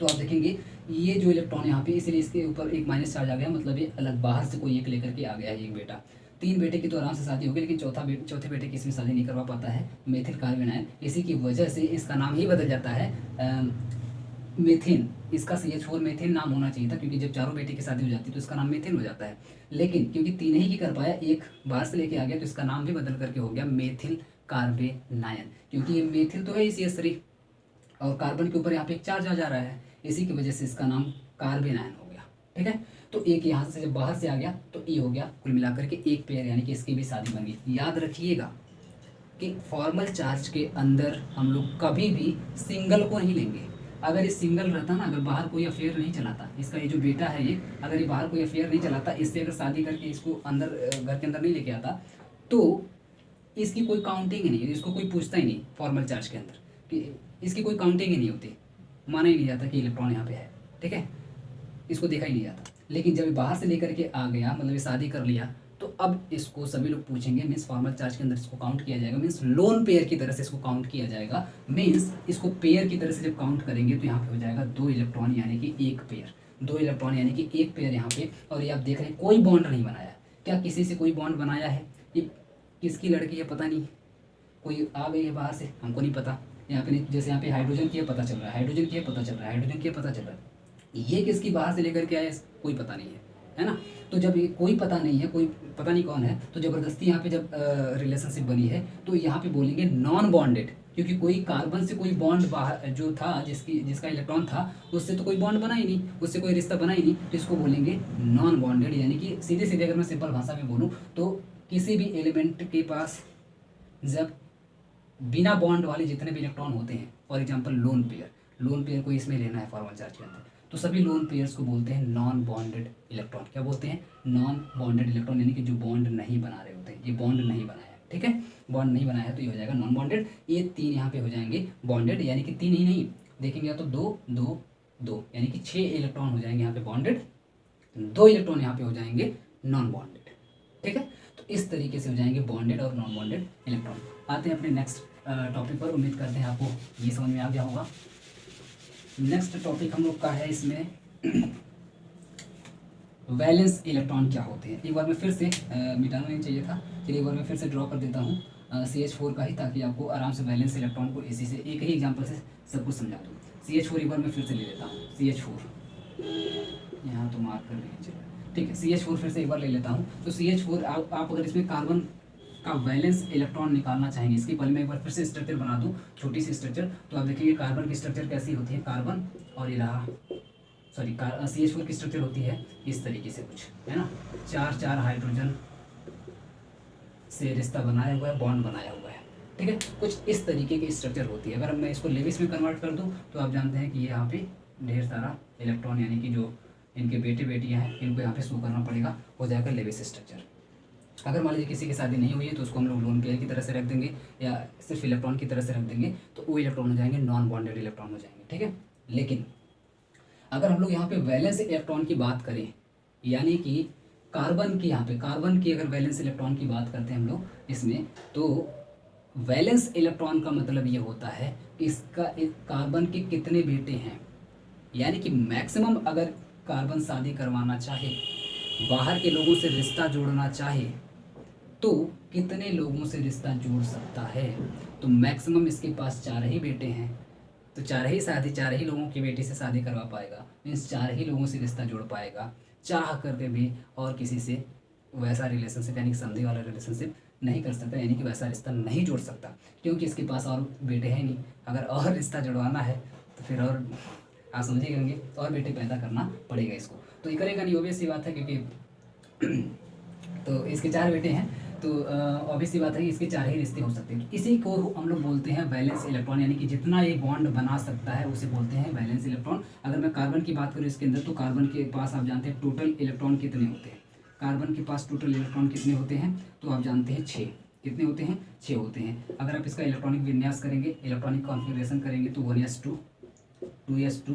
तो आप देखेंगे ये जो इलेक्ट्रॉन यहाँ पे, इसलिए इसके ऊपर एक माइनस चार्ज आ गया, मतलब ये अलग बाहर से कोई एक लेकर के आ गया है, एक बेटा। 3 बेटे की तो आराम से शादी होगी, लेकिन चौथे बेटे की इसमें शादी नहीं करवा पाता है, मेथिल कार्बन आयन। इसी की वजह से इसका नाम ही बदल जाता है मेथिन। इसका CH4 मेथिन नाम होना चाहिए था, क्योंकि जब चारों बेटे की शादी हो जाती है तो इसका नाम मेथिन हो जाता है। लेकिन क्योंकि 3 ही की कर पाया, एक बाहर से लेके आ गया, तो इसका नाम भी बदल करके हो गया मेथिल कार्बेनायन, क्योंकि ये मेथिल तो है ही CH3 और कार्बन के ऊपर यहाँ पे एक चार्ज आ जा रहा है, इसी की वजह से इसका नाम कार्बेनायन हो गया। ठीक है, तो एक यहाँ से जब बाहर से आ गया तो ये हो गया, कुल मिलाकर के एक पेयर, यानी कि इसकी भी शादी बन गई। याद रखिएगा कि फॉर्मल चार्ज के अंदर हम लोग कभी भी सिंगल को नहीं लेंगे। अगर ये सिंगल रहता ना, अगर बाहर कोई अफेयर नहीं चलाता, इसका ये जो बेटा है ये, अगर ये बाहर कोई अफेयर नहीं चलाता, इससे अगर शादी करके इसको अंदर घर के अंदर नहीं लेके आता, तो इसकी कोई काउंटिंग ही नहीं, इसको कोई पूछता ही नहीं फॉर्मल चार्ज के अंदर, कि इसकी कोई काउंटिंग ही नहीं होती, माना ही नहीं जाता कि इलेक्ट्रॉन यहाँ पे है। ठीक है, इसको देखा ही नहीं जाता। लेकिन जब बाहर से लेकर के आ गया, मतलब ये शादी कर लिया, तो अब इसको सभी लोग पूछेंगे, मीन्स फॉर्मल चार्ज के अंदर इसको काउंट किया जाएगा, मीन्स लोन पेयर की तरह से इसको काउंट किया जाएगा। मीन्स इसको पेयर की तरह से जब काउंट करेंगे तो यहाँ पे हो जाएगा 2 इलेक्ट्रॉन, यानी कि एक पेयर, 2 इलेक्ट्रॉन यानी कि एक पेयर यहाँ पे। और ये आप देख रहे हैं कोई बॉन्ड नहीं बनाया, क्या किसी से कोई बॉन्ड बनाया है? ये किसकी लड़की है पता नहीं, कोई आ गई है बाहर से, हमको नहीं पता। यहाँ पे जैसे यहाँ पे हाइड्रोजन की है पता चल रहा है, हाइड्रोजन की है पता चल रहा है, हाइड्रोजन की है पता चल रहा है, ये किसकी बाहर से लेकर के आया कोई पता नहीं है ना। तो जब ये कोई पता नहीं है, कोई पता नहीं कौन है, तो ज़बरदस्ती यहाँ पे जब रिलेशनशिप बनी है तो यहाँ पे बोलेंगे नॉन बॉन्डेड, क्योंकि कोई कार्बन से कोई बॉन्ड बाहर जो था, जिसका इलेक्ट्रॉन था, उससे तो कोई बॉन्ड बना ही नहीं, उससे कोई रिश्ता बना ही नहीं, तो इसको बोलेंगे नॉन बॉन्डेड। यानी कि सीधे सीधे अगर मैं सिंपल भाषा में बोलूँ तो किसी भी एलिमेंट के पास जब बिना बॉन्ड वाले जितने भी इलेक्ट्रॉन होते हैं, फॉर एग्जांपल लोन पेयर को इसमें लेना है फॉर्मल चार्ज के अंदर, तो सभी लोन पेयर्स को बोलते हैं नॉन बॉन्डेड इलेक्ट्रॉन। क्या बोलते हैं? नॉन बॉन्डेड इलेक्ट्रॉन, यानी कि जो बॉन्ड नहीं बना रहे होते हैं, ये बॉन्ड नहीं बनाया है। ठीक है, बॉन्ड नहीं बनाया है तो ये हो जाएगा नॉन बॉन्डेड। ये 3 यहाँ पे हो जाएंगे बॉन्डेड, यानी कि 3 ही नहीं देखेंगे तो 2 2 2, यानी कि 6 इलेक्ट्रॉन हो जाएंगे यहाँ पे बॉन्डेड, 2 इलेक्ट्रॉन यहाँ पे हो जाएंगे नॉन बॉन्डेड। ठीक है, तो इस तरीके से हो जाएंगे बॉन्डेड और नॉन बॉन्डेड इलेक्ट्रॉन। आते हैं अपने नेक्स्ट टॉपिक पर। उम्मीद करते हैं आपको ये समझ में आ गया होगा। नेक्स्ट टॉपिक हम लोग का है इसमें वैलेंस इलेक्ट्रॉन क्या होते हैं। एक बार मैं फिर से मिटाना नहीं चाहिए था, चलिए एक बार मैं फिर से ड्रॉ कर देता हूँ CH4 का ही, ताकि आपको आराम से वैलेंस इलेक्ट्रॉन को इसी से एक ही एग्जांपल से सब कुछ समझा दूँ। CH4 एक बार मैं फिर से ले लेता हूँ, CH4 यहाँ तो मार्क कर लेंगे, चलो ठीक है। CH4 फिर से एक बार ले लेता हूँ। तो CH4 आप अगर इसमें कार्बन का वैलेंस इलेक्ट्रॉन निकालना चाहेंगे, इसकी पहले मैं एक बार फिर से स्ट्रक्चर बना दूं, छोटी सी स्ट्रक्चर, तो आप देखिए कार्बन की स्ट्रक्चर कैसी होती है, कार्बन और ये रहा सॉरी CH4 की स्ट्रक्चर होती है इस तरीके से कुछ, है ना। 4 हाइड्रोजन से रिश्ता बनाया हुआ है, बॉन्ड बनाया हुआ है। ठीक है, कुछ इस तरीके की स्ट्रक्चर होती है। अगर मैं इसको लेविस में कन्वर्ट कर दूँ तो आप जानते हैं कि यहाँ पे ढेर सारा इलेक्ट्रॉन, यानी कि जो इनके बेटे बेटियाँ हैं, इनको यहाँ पे शो करना पड़ेगा, हो जाएगा लेविस स्ट्रक्चर। अगर मान लीजिए किसी की शादी नहीं हुई है तो उसको हम लोग लोन पेयर की तरह से रख देंगे, या सिर्फ इलेक्ट्रॉन की तरह से रख देंगे, तो वो इलेक्ट्रॉन हो जाएंगे नॉन बॉन्डेड इलेक्ट्रॉन हो जाएंगे। ठीक है, लेकिन अगर हम लोग यहाँ पे वैलेंस इलेक्ट्रॉन की बात करें, यानी कि कार्बन की, यहाँ पे कार्बन की अगर वैलेंस इलेक्ट्रॉन की बात करते हैं हम लोग इसमें, तो वैलेंस इलेक्ट्रॉन का मतलब ये होता है कि इसका एक कार्बन के कितने बेटे हैं, यानी कि मैक्सिमम अगर कार्बन शादी करवाना चाहे, बाहर के लोगों से रिश्ता जोड़ना चाहे, तो कितने लोगों से रिश्ता जोड़ सकता है। तो मैक्सिमम इसके पास 4 ही बेटे हैं, तो 4 ही लोगों की बेटी से शादी करवा पाएगा, मीन्स 4 ही लोगों से रिश्ता जोड़ पाएगा, चाह करके भी और किसी से वैसा रिलेशनशिप, यानी संधि वाला रिलेशनशिप नहीं कर सकता, यानी कि वैसा रिश्ता नहीं जोड़ सकता, क्योंकि इसके पास और बेटे हैं नहीं। अगर और रिश्ता जुड़वाना है तो फिर और आप समझिए होंगे, और बेटे पैदा करना पड़ेगा इसको, तो ये करेगा नहीं, ऑब्वियस सी बात है, क्योंकि तो इसके 4 बेटे हैं, तो ऑब्वियस सी बात है कि इसके 4 ही रिश्ते हो सकते हैं। इसी को हम लोग बोलते हैं वैलेंस इलेक्ट्रॉन, यानी कि जितना ये बॉन्ड बना सकता है उसे बोलते हैं वैलेंस इलेक्ट्रॉन। अगर मैं कार्बन की बात करूँ इसके अंदर, तो कार्बन के पास आप जानते हैं टोटल इलेक्ट्रॉन कितने होते हैं। कार्बन के पास टोटल इलेक्ट्रॉन कितने होते हैं, तो आप जानते हैं 6। कितने होते हैं, 6 होते हैं। अगर आप इसका इलेक्ट्रॉनिक विन्यास करेंगे, इलेक्ट्रॉनिक कॉन्फ़िगरेशन करेंगे, तो 1s2, 2s2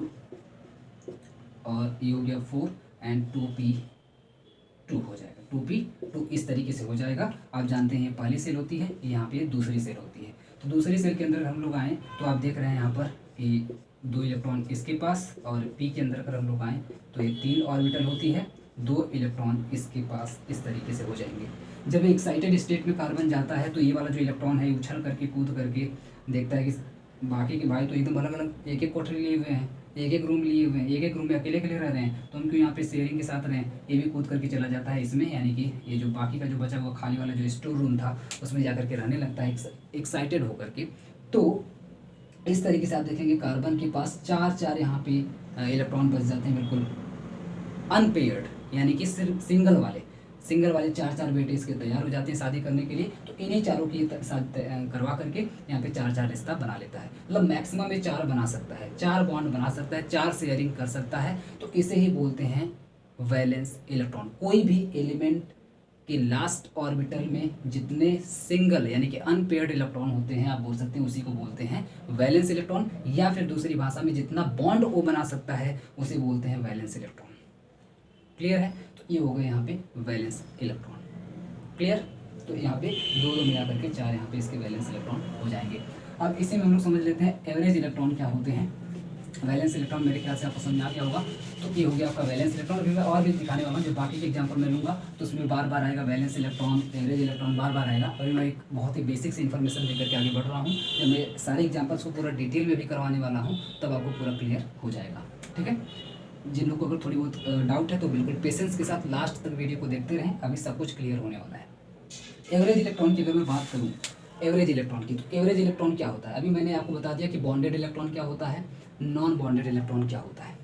और ये हो गया 4 एंड 2p2 हो जाएगा, 2p2 इस तरीके से हो जाएगा। आप जानते हैं ये पहली सेल होती है, यहाँ पे दूसरी सेल होती है। तो दूसरी सेल के अंदर हम लोग आएँ तो आप देख रहे हैं यहाँ पर कि 2 इलेक्ट्रॉन इसके पास, और पी के अंदर अगर हम लोग आएँ तो ये 3 ऑर्बिटल होती है, 2 इलेक्ट्रॉन इसके पास इस तरीके से हो जाएंगे। जब एक्साइटेड स्टेट में कार्बन जाता है तो ये वाला जो इलेक्ट्रॉन है उछल करके कूद करके देखता है कि बाकी के भाई तो एकदम अलग अलग एक एक कोठरी लिए हुए हैं, एक एक रूम लिए हुए हैं, एक एक रूम में अकेले अकेले रह रहे हैं, तो उनको यहाँ पे शेयरिंग के साथ रहें, ये भी कूद करके चला जाता है इसमें, यानी कि ये जो बाकी का जो बचा हुआ खाली वाला जो स्टोर रूम था उसमें जा करके रहने लगता है एक्साइटेड होकर के। तो इस तरीके से आप देखेंगे कार्बन के पास 4 यहाँ पे इलेक्ट्रॉन बच जाते हैं, बिल्कुल अनपेयर्ड, यानी कि सिर्फ सिंगल वाले 4 बेटे इसके तैयार हो जाते हैं शादी करने के लिए। तो इन्हीं चारों की साथ करवा करके यहाँ पे 4 रिश्ता बना लेता है, मतलब मैक्सिमम ये 4 बना सकता है, 4 बॉन्ड बना सकता है, 4 शेयरिंग कर सकता है। तो इसे ही बोलते हैं वैलेंस इलेक्ट्रॉन। कोई भी एलिमेंट के लास्ट ऑर्बिटल में जितने सिंगल यानी कि अनपेयर्ड इलेक्ट्रॉन होते हैं, आप बोल सकते हैं उसी को बोलते हैं वैलेंस इलेक्ट्रॉन, या फिर दूसरी भाषा में जितना बॉन्ड वो बना सकता है उसे बोलते हैं वैलेंस इलेक्ट्रॉन। क्लियर है, तो ये हो गए यहाँ पे वैलेंस इलेक्ट्रॉन। क्लियर, तो यहाँ पे 2 मिला करके 4 यहाँ पे इसके वैलेंस इलेक्ट्रॉन हो जाएंगे। अब इसी में हम लोग समझ लेते हैं एवरेज इलेक्ट्रॉन क्या होते हैं। वैलेंस इलेक्ट्रॉन मेरे ख्याल से आपको समझ में आ गया होगा। तो ये हो गया आपका वैलेंस इलेक्ट्रॉन। अभी मैं और भी दिखाने वाला हूँ, जो बाकी के एग्जाम्पल मैं लूँगा तो उसमें बार बार आएगा वैलेंस इलेक्ट्रॉन, एवरेज इलेक्ट्रॉन बार बार आएगा। अभी मैं एक बहुत ही बेसिक से इन्फॉर्मेशन लेकर के आगे बढ़ रहा हूँ। जब मैं सारे एग्जाम्पल्स को पूरा डिटेल में भी करवाने वाला हूँ तब आपको पूरा क्लियर हो जाएगा। ठीक है, जिन लोगों को अगर थोड़ी बहुत डाउट है तो बिल्कुल पेशेंस के साथ लास्ट तक वीडियो को देखते रहें, अभी सब कुछ क्लियर होने वाला है। एवरेज इलेक्ट्रॉन की अगर मैं बात करूँ एवरेज इलेक्ट्रॉन की, तो एवरेज इलेक्ट्रॉन क्या होता है। अभी मैंने आपको बता दिया कि बॉन्डेड इलेक्ट्रॉन क्या होता है, नॉन बॉन्डेड इलेक्ट्रॉन क्या होता है,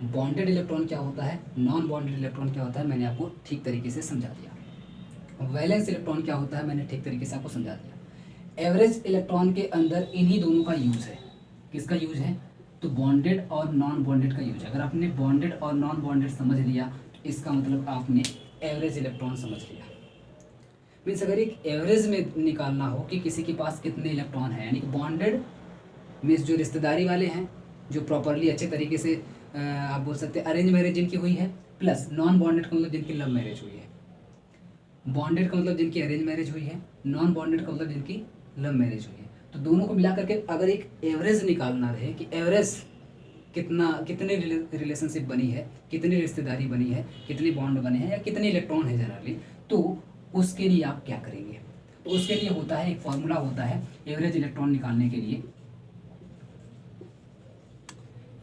बॉन्डेड इलेक्ट्रॉन क्या होता है, नॉन बॉन्डेड इलेक्ट्रॉन क्या होता है, मैंने आपको ठीक तरीके से समझा दिया। वैलेंस इलेक्ट्रॉन क्या होता है, मैंने ठीक तरीके से आपको समझा दिया। एवरेज इलेक्ट्रॉन के अंदर इन्हीं दोनों का यूज़ है। किसका यूज़ है, तो बॉन्डेड और नॉन बॉन्डेड का यूज है। अगर आपने बॉन्डेड और नॉन बॉन्डेड समझ लिया तो इसका मतलब आपने एवरेज इलेक्ट्रॉन समझ लिया। मीन्स अगर एक एवरेज में निकालना हो कि किसी के पास कितने इलेक्ट्रॉन है, यानी कि बॉन्डेड मीन्स जो रिश्तेदारी वाले हैं, जो प्रॉपरली अच्छे तरीके से आप बोल सकते हैं अरेंज मैरिज जिनकी हुई है, प्लस नॉन बॉन्डेड का मतलब जिनकी लव मैरिज हुई है। बॉन्डेड का मतलब जिनकी अरेंज मैरिज हुई है, नॉन बॉन्डेड का मतलब जिनकी लव मैरिज हुई है। तो दोनों को मिला करके अगर एक एवरेज निकालना रहे कि एवरेज कितने रिलेशनशिप बनी है, कितनी रिश्तेदारी बनी है, कितने बॉन्ड बने हैं, या कितने इलेक्ट्रॉन है जनरली, तो उसके लिए आप क्या करेंगे। तो उसके लिए होता है एक फॉर्मूला होता है एवरेज इलेक्ट्रॉन निकालने के लिए।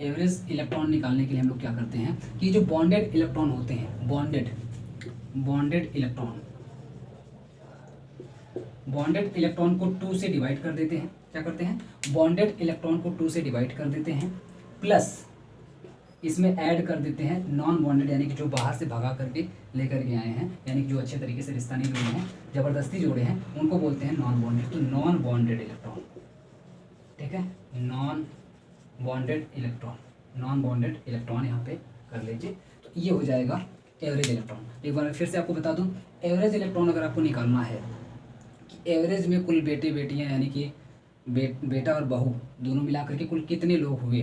एवरेज इलेक्ट्रॉन निकालने के लिए हम लोग क्या करते हैं कि जो बॉन्डेड इलेक्ट्रॉन होते हैं, बॉन्डेड इलेक्ट्रॉन को 2 से डिवाइड कर देते हैं। क्या करते हैं, बॉन्डेड इलेक्ट्रॉन को 2 से डिवाइड कर देते हैं, प्लस इसमें ऐड कर देते हैं नॉन बॉन्डेड, यानी कि जो बाहर से भगा करके लेकर के आए हैं, यानी कि जो अच्छे तरीके से रिश्ता नहीं जोड़े हैं, ज़बरदस्ती जोड़े हैं, उनको बोलते हैं नॉन बॉन्डेड। तो नॉन बॉन्डेड इलेक्ट्रॉन, ठीक है, नॉन बॉन्डेड इलेक्ट्रॉन यहाँ पे कर लीजिए। तो ये हो जाएगा एवरेज इलेक्ट्रॉन। एक बार फिर से आपको बता दूँ, एवरेज इलेक्ट्रॉन अगर आपको निकालना है कि एवरेज में कुल बेटे बेटियाँ यानी कि बेटा और बहू दोनों मिला करके कुल कितने लोग हुए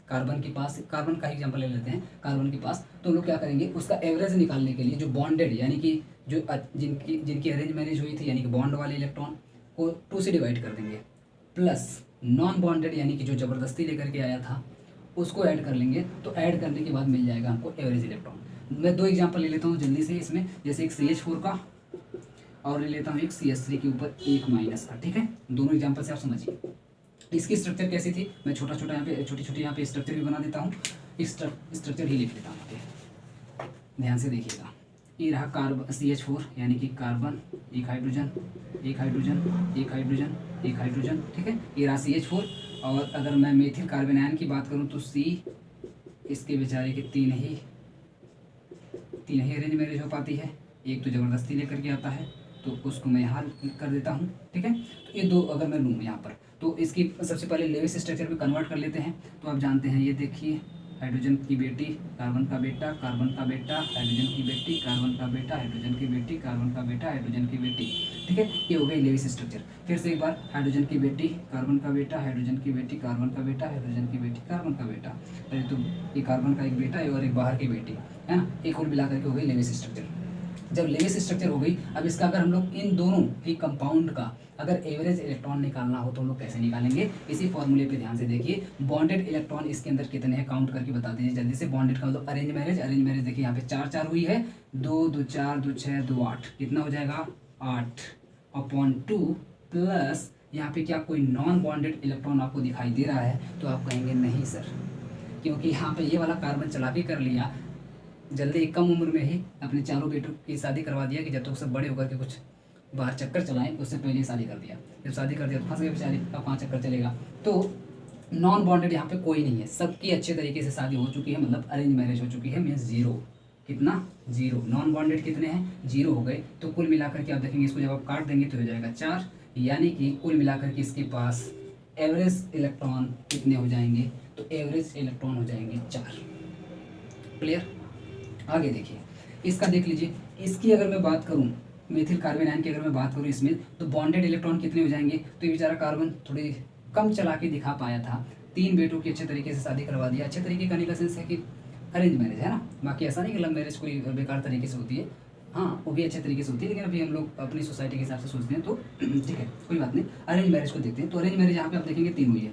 कार्बन के पास, कार्बन का एग्जांपल ले लेते हैं, कार्बन के पास, तो हम लोग क्या करेंगे उसका एवरेज निकालने के लिए जो बॉन्डेड यानी कि जो जिनकी अरेंज मैरिज हुई थी यानी कि बॉन्ड वाले इलेक्ट्रॉन को 2 से डिवाइड कर देंगे, प्लस नॉन बॉन्डेड यानी कि जो ज़बरदस्ती लेकर के आया था उसको ऐड कर लेंगे। तो ऐड करने के बाद मिल जाएगा हमको एवरेज इलेक्ट्रॉन। मैं 2 एग्जाम्पल ले लेता हूँ जल्दी से इसमें, जैसे एक CH4 का और ले लेता हूँ एक CH3 के ऊपर 1 माइनस का। ठीक है, दोनों एग्जाम्पल से आप समझिए इसकी स्ट्रक्चर कैसी थी। मैं छोटा छोटा यहाँ पे छोटी यहाँ पे स्ट्रक्चर भी बना देता हूँ, स्ट्रक्चर ही लिख लेता हूँ यहाँ पे, ध्यान से देखिएगा। ये रहा कार्बन CH4 यानी कि कार्बन, एक हाइड्रोजन, एक हाइड्रोजन, एक हाइड्रोजन, एक हाइड्रोजन, ठीक है, ये रहा CH4। और अगर मैं मेथिल कार्बन आयन की बात करूँ तो C, इसके बेचारे के तीन ही अरेंज मैरिज हो पाती है, एक तो ज़बरदस्ती लेकर के आता है, तो उसको मैं यहाँ कर देता हूँ, ठीक है। तो ये दो अगर मैं लूँ यहाँ पर, तो इसकी सबसे पहले लेविस स्ट्रक्चर में कन्वर्ट कर लेते हैं। तो आप जानते हैं, ये देखिए, हाइड्रोजन की बेटी, कार्बन का बेटा, कार्बन का बेटा, हाइड्रोजन की बेटी, कार्बन का बेटा, हाइड्रोजन की बेटी, कार्बन का बेटा, हाइड्रोजन की बेटी, ठीक है, ये हो गई लेविस स्ट्रक्चर। फिर से एक बार, हाइड्रोजन की बेटी, कार्बन का बेटा, हाइड्रोजन की बेटी, कार्बन का बेटा, हाइड्रोजन की बेटी, कार्बन का बेटा, अरे तो ये कार्बन का एक बेटा है और एक बाहर की बेटी है ना, एक कुल मिलाकर के हो गई लेविस स्ट्रक्चर। जब लेविस स्ट्रक्चर हो गई, अब इसका अगर हम लोग इन दोनों ही कंपाउंड का अगर एवरेज इलेक्ट्रॉन निकालना हो तो हम लोग कैसे निकालेंगे, इसी फॉर्मूले पे ध्यान से देखिए। बॉन्डेड इलेक्ट्रॉन इसके अंदर कितने हैं काउंट करके बता दीजिए जल्दी से। बॉन्डेड का मतलब अरेंज मैरिज देखिए यहाँ पे 4 4 हुई है, 2 2 4 2 6 2 8, कितना हो जाएगा 8/2 प्लस यहाँ पे क्या कोई नॉन बॉन्डेड इलेक्ट्रॉन आपको दिखाई दे रहा है, तो आप कहेंगे नहीं सर, क्योंकि यहाँ पे ये वाला कार्बन चला भी कर लिया जल्दी, कम उम्र में ही अपने चारों बेटों की शादी करवा दिया कि जब तक सब बड़े होकर के कुछ बाहर चक्कर चलाएं, उससे पहले शादी कर दिया। जब शादी कर दिया तो फंस गए बेचारे, अब 5 चक्कर चलेगा। तो नॉन बॉन्डेड यहाँ पे कोई नहीं है, सबकी अच्छे तरीके से शादी हो चुकी है, मतलब अरेंज मैरिज हो चुकी है, मीन्स 0। कितना 0। नॉन बॉन्डेड कितने हैं 0 हो गए। तो कुल मिलाकर के आप देखेंगे, इसको जब आप काट देंगे तो हो जाएगा 4, यानी कि कुल मिलाकर के इसके पास एवरेज इलेक्ट्रॉन कितने हो जाएंगे, तो एवरेज इलेक्ट्रॉन हो जाएंगे 4। क्लियर। आगे देखिए, इसका देख लीजिए, इसकी अगर मैं बात करूं, मेथिल कार्बन आयन की अगर मैं बात करूं इसमें, तो बॉन्डेड इलेक्ट्रॉन कितने हो जाएंगे, तो ये बेचारा कार्बन थोड़ी कम चला के दिखा पाया था, 3 बेटों की अच्छे तरीके से शादी करवा दिया। अच्छे तरीके का का सेंस है कि अरेंज मैरिज है ना, बाकी ऐसा नहीं कि लव मैरिज कोई बेकार तरीके से होती है, हाँ वो भी अच्छे तरीके से होती है, लेकिन अभी हम लोग अपनी सोसाइटी के हिसाब से सोचते हैं, तो ठीक है कोई बात नहीं। अरेंज मैरिज को देखते हैं, तो अरेंज मैरिज यहाँ पे आप देखेंगे 3 हुई है,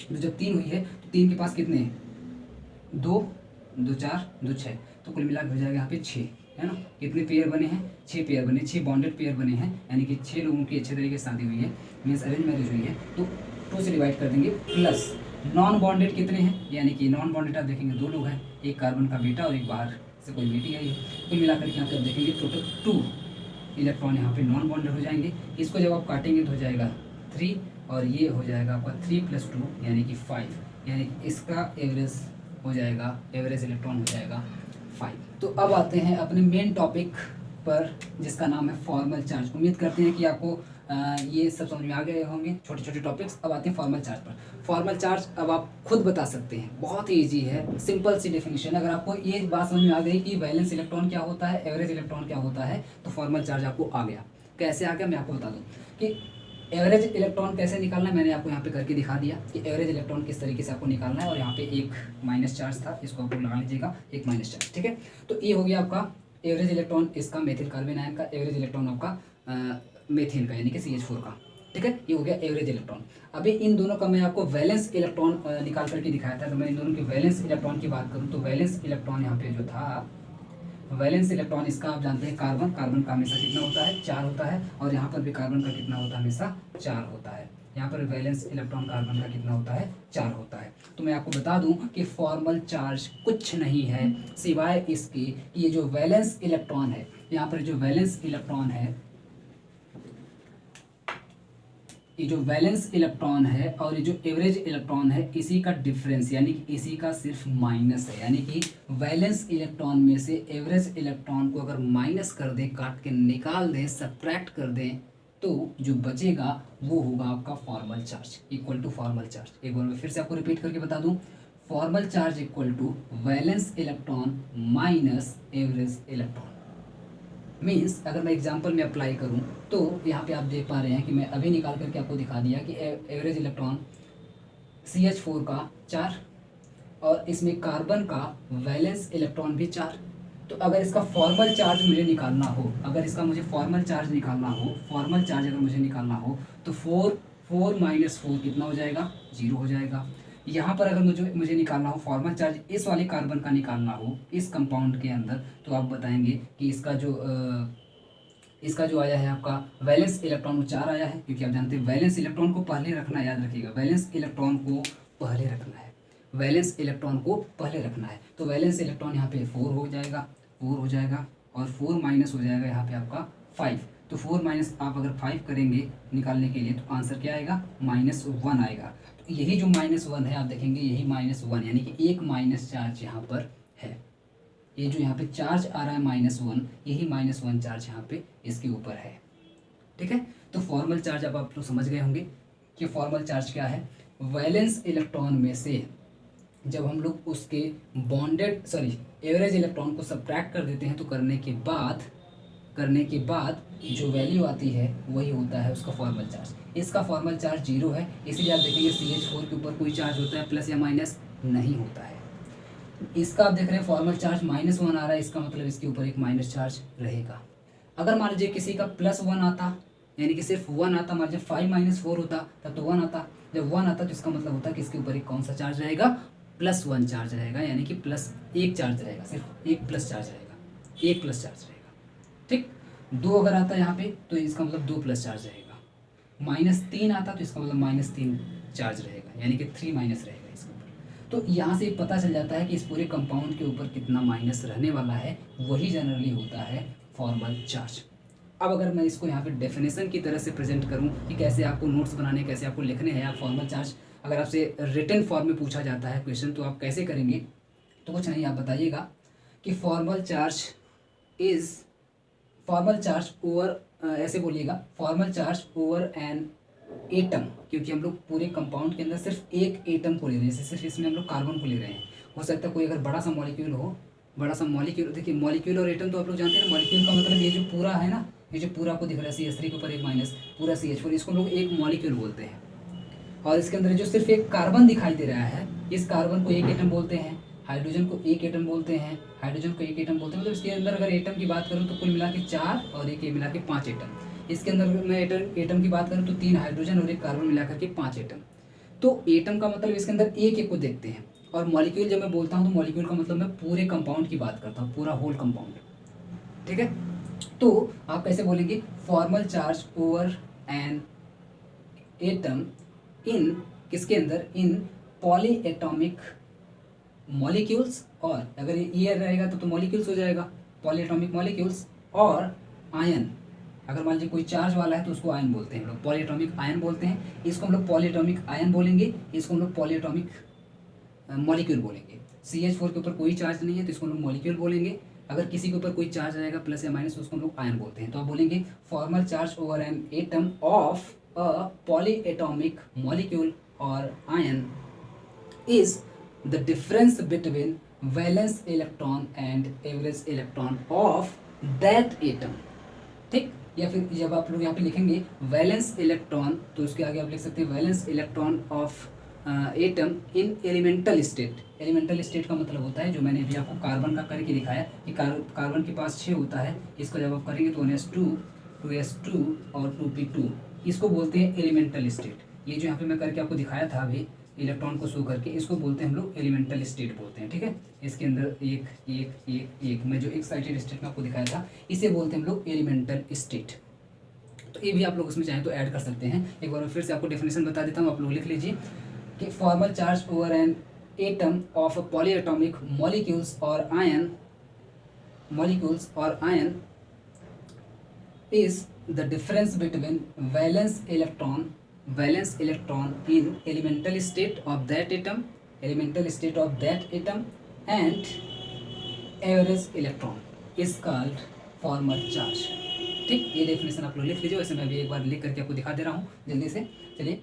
तो जब 3 हुई है तो 3 के पास कितने हैं, 2 2 4 2 6, तो कुल मिलाकर हो जाएगा यहाँ पे 6, है ना। कितने पेयर बने हैं, 6 पेयर बने, 6 बॉन्डेड पेयर बने हैं, यानी कि 6 लोगों की अच्छे तरीके से शादी हुई है, मीन्स अरेंज मैरिज हुई है। तो 2 से डिवाइड कर देंगे, प्लस नॉन बॉन्डेड कितने हैं, यानी कि नॉन बॉन्डेड आप देखेंगे 2 लोग हैं, एक कार्बन का बेटा और एक बाहर से कोई बेटी है। कुल मिलाकर के यहाँ पे आप देखेंगे टोटल 2 इलेक्ट्रॉन यहाँ पे नॉन बॉन्डेड हो जाएंगे। इसको जब आप काटेंगे तो हो जाएगा 3, और ये हो जाएगा आपका 3 + 2 यानी कि 5, यानी इसका एवरेज हो जाएगा, एवरेज इलेक्ट्रॉन हो जाएगा 5। तो अब आते हैं अपने मेन टॉपिक पर, जिसका नाम है फॉर्मल चार्ज। उम्मीद करते हैं कि आपको ये सब समझ में आ गए होंगे, छोटे छोटे टॉपिक्स। अब आते हैं फॉर्मल चार्ज पर। फॉर्मल चार्ज अब आप खुद बता सकते हैं, बहुत ही ईजी है, सिंपल सी डेफिनेशन। अगर आपको ये बात समझ में आ गई कि वैलेंस इलेक्ट्रॉन क्या होता है, एवरेज इलेक्ट्रॉन क्या होता है, तो फॉर्मल चार्ज आपको आ गया। कैसे आ गया मैं आपको बता दूँ कि एवरेज इलेक्ट्रॉन कैसे निकालना है, मैंने आपको यहाँ पे करके दिखा दिया कि एवरेज इलेक्ट्रॉन किस तरीके से आपको निकालना है। और यहाँ पे एक माइनस चार्ज था, इसको आपको लगा लीजिएगा, एक माइनस चार्ज, ठीक है। तो ये हो गया आपका एवरेज इलेक्ट्रॉन, इसका मेथिल कार्बन आयन का, एवरेज इलेक्ट्रॉन आपका मेथेन का यानी कि CH4 का, ठीक है। ये हो गया एवरेज इलेक्ट्रॉन। अभी इन दोनों का मैं आपको वैलेंस इलेक्ट्रॉन निकाल करके दिखाया था। तो मैं इन दोनों के वैलेंस इलेक्ट्रॉन की बात करूँ तो वैलेंस इलेक्ट्रॉन यहाँ पे जो था, वैलेंस इलेक्ट्रॉन इसका आप जानते हैं कार्बन का हमेशा कितना होता है 4 होता है, और यहाँ पर भी कार्बन का कितना होता है हमेशा 4 होता है। यहाँ पर वैलेंस इलेक्ट्रॉन कार्बन का कितना होता है 4 होता है। तो मैं आपको बता दूं कि फॉर्मल चार्ज कुछ नहीं है सिवाय इसके कि ये जो वैलेंस इलेक्ट्रॉन है, यहाँ पर जो वैलेंस इलेक्ट्रॉन है, ये जो वैलेंस इलेक्ट्रॉन है और ये जो एवरेज इलेक्ट्रॉन है, इसी का डिफरेंस यानी कि इसी का सिर्फ माइनस है। यानी कि वैलेंस इलेक्ट्रॉन में से एवरेज इलेक्ट्रॉन को अगर माइनस कर दें, काट के निकाल दें, सब्ट्रैक्ट कर दें, तो जो बचेगा वो होगा आपका formal charge, equal to formal charge. एक बार मैं फिर से आपको रिपीट करके बता दूं, formal charge equal to valence electron minus average electron. Means अगर मैं एग्जांपल में अप्लाई करूं तो यहाँ पे आप देख पा रहे हैं कि मैं अभी निकाल करके आपको दिखा दिया कि एवरेज इलेक्ट्रॉन CH4 का 4, और इसमें कार्बन का वैलेंस इलेक्ट्रॉन भी 4। तो अगर इसका फॉर्मल चार्ज मुझे निकालना हो, अगर इसका मुझे फॉर्मल चार्ज निकालना हो, फॉर्मल चार्ज अगर मुझे निकालना हो तो 4 माइनस 4 कितना हो जाएगा 0 हो जाएगा। यहाँ पर अगर मुझे निकालना हो फॉर्मल चार्ज इस वाले कार्बन का निकालना हो इस कंपाउंड के अंदर, तो आप बताएंगे कि इसका जो आया है आपका वैलेंस इलेक्ट्रॉन वो 4 आया है, क्योंकि आप जानते हैं वैलेंस इलेक्ट्रॉन को पहले रखना, याद रखिएगा वैलेंस इलेक्ट्रॉन को पहले रखना है, वैलेंस इलेक्ट्रॉन को पहले रखना है। तो वैलेंस इलेक्ट्रॉन यहाँ पे 4 हो जाएगा, 4 हो जाएगा, और 4 माइनस हो जाएगा यहाँ पे आपका 5। तो 4 माइनस आप अगर 5 करेंगे निकालने के लिए तो आंसर क्या आएगा, -1 आएगा। तो यही जो -1 है आप देखेंगे यही -1 यानी कि एक माइनस चार्ज यहाँ पर है। ये जो यहाँ पे चार्ज आ रहा है -1 यही -1 चार्ज यहाँ पे इसके ऊपर है। ठीक है, तो फॉर्मल चार्ज अब आप लोग समझ गए होंगे कि फॉर्मल चार्ज क्या है। वैलेंस इलेक्ट्रॉन में से जब हम लोग उसके एवरेज इलेक्ट्रॉन को सब्ट्रैक्ट कर देते हैं तो करने के बाद जो वैल्यू आती है वही होता है उसका फॉर्मल चार्ज। इसका फॉर्मल चार्ज 0 है, इसीलिए आप देखेंगे CH4 के ऊपर कोई चार्ज होता है प्लस या माइनस नहीं होता है। इसका आप देख रहे हैं फॉर्मल चार्ज -1 आ रहा है, इसका मतलब इसके ऊपर एक माइनस चार्ज रहेगा। अगर मान लीजिए किसी का +1 आता यानी कि सिर्फ 1 आता, मान लीजिए 5 - 4 होता तब तो 1 आता। जब 1 आता तो इसका मतलब होता है कि इसके ऊपर एक कौन सा चार्ज रहेगा, +1 चार्ज रहेगा, यानी कि +1 चार्ज रहेगा, सिर्फ एक प्लस चार्ज रहेगा, एक प्लस चार्ज रहेगा। ठीक, 2 अगर आता यहाँ पे तो इसका मतलब 2 प्लस चार्ज रहेगा। -3 आता तो इसका मतलब -3 चार्ज रहेगा, यानी कि 3 माइनस रहेगा इसके ऊपर। तो यहाँ से पता चल जाता है कि इस पूरे कंपाउंड के ऊपर कितना माइनस रहने वाला है, वही जनरली होता है फॉर्मल चार्ज। अब अगर मैं इसको यहाँ पे डेफिनेशन की तरह से प्रेजेंट करूँ कि कैसे आपको नोट्स बनाने, कैसे आपको लिखने हैं आप फॉर्मल चार्ज, अगर आपसे रिटन फॉर्म में पूछा जाता है क्वेश्चन तो आप कैसे करेंगे, तो कुछ नहीं, आप बताइएगा कि फॉर्मल चार्ज ओवर, ऐसे बोलिएगा formal charge over an atom, क्योंकि हम लोग पूरे कंपाउंड के अंदर सिर्फ एक एटम को ले रहे हैं, जैसे सिर्फ इसमें हम लोग कार्बन को ले रहे हैं। हो सकता है कोई अगर बड़ा सा मॉलिक्यूल, देखिए मॉलिक्यूल और एटम तो आप लोग जानते हैं। मॉलिक्यूल का मतलब ये जो पूरा है ना, ये जो पूरा आपको दिख रहा है CH3 के ऊपर एक माइनस, पूरा CH4, इसको लोग एक मॉलिक्यूल बोलते हैं। और इसके अंदर जो सिर्फ एक कार्बन दिखाई दे रहा है, इस कार्बन को एक एटम बोलते हैं, हाइड्रोजन को एक एटम बोलते हैं, मतलब इसके अंदर अगर एटम की बात करूँ तो कुल मिला के 4 और एक मिला के 5 एटम। इसके अंदर मैं एटम की बात करूँ तो 3 हाइड्रोजन और एक कार्बन मिला करके 5 एटम। तो एटम का मतलब इसके अंदर एक को देखते हैं, और मॉलिक्यूल जब मैं बोलता हूँ तो मॉलिक्यूल का मतलब मैं पूरे कंपाउंड की बात करता हूँ, पूरा होल कंपाउंड। ठीक है, तो आप कैसे बोलेंगे, formal charge over an atom in किसके अंदर, इन पॉलीएटॉमिक मॉलिक्यूल्स, और अगर ये रहेगा तो मॉलिक्यूल्स हो जाएगा, पॉलीएटॉमिक मॉलिक्यूल्स, और आयन। अगर मान लीजिए कोई चार्ज वाला है तो उसको आयन बोलते हैं हम लोग, पॉलीएटॉमिक आयन बोलते हैं। इसको हम लोग पॉलीएटॉमिक आयन बोलेंगे, इसको हम लोग पॉलीएटॉमिक मॉलिक्यूल बोलेंगे। CH4 के ऊपर कोई चार्ज नहीं है तो इसको हम लोग मॉलिक्यूल बोलेंगे। अगर किसी के ऊपर कोई चार्ज रहेगा प्लस या माइनस तो उसको हम लोग आयन बोलते हैं। तो आप बोलेंगे formal charge over an atom of a polyatomic molecule और ion is the difference between valence electron and average electron of that atom. ठीक, या फिर जब आप लोग यहाँ पे लिखेंगे वैलेंस इलेक्ट्रॉन तो उसके आगे आप लिख सकते हैं valence electron of atom in elemental state. Elemental state का मतलब होता है जो मैंने अभी आपको कार्बन का करके दिखाया कि कार्बन के पास 6 होता है, इसको जब आप करेंगे तो 1s2 2s2 और 2p2, इसको बोलते हैं एलिमेंटल स्टेट। ये जो यहाँ पे मैं करके आपको दिखाया था अभी इलेक्ट्रॉन को शो करके, इसको बोलते हैं हम लोग एलिमेंटल स्टेट बोलते हैं। ठीक है, इसके अंदर एक मैं जो एक्साइटेड स्टेट में आपको दिखाया था इसे बोलते हैं हम लोग एलिमेंटल स्टेट। तो ये भी आप लोग उसमें चाहें तो ऐड कर सकते हैं। एक बार फिर से आपको डेफिनेशन बता देता हूँ, आप लोग लिख लीजिए कि formal charge over an atom of polyatomic molecules और ion is the difference between valence electron in elemental state of that atom and average electron is called formal charge। ठीक, ये डेफिनेशन आप लोग लिख लीजिए। वैसे मैं भी एक बार लिख करके आपको दिखा दे रहा हूँ जल्दी से। चलिए,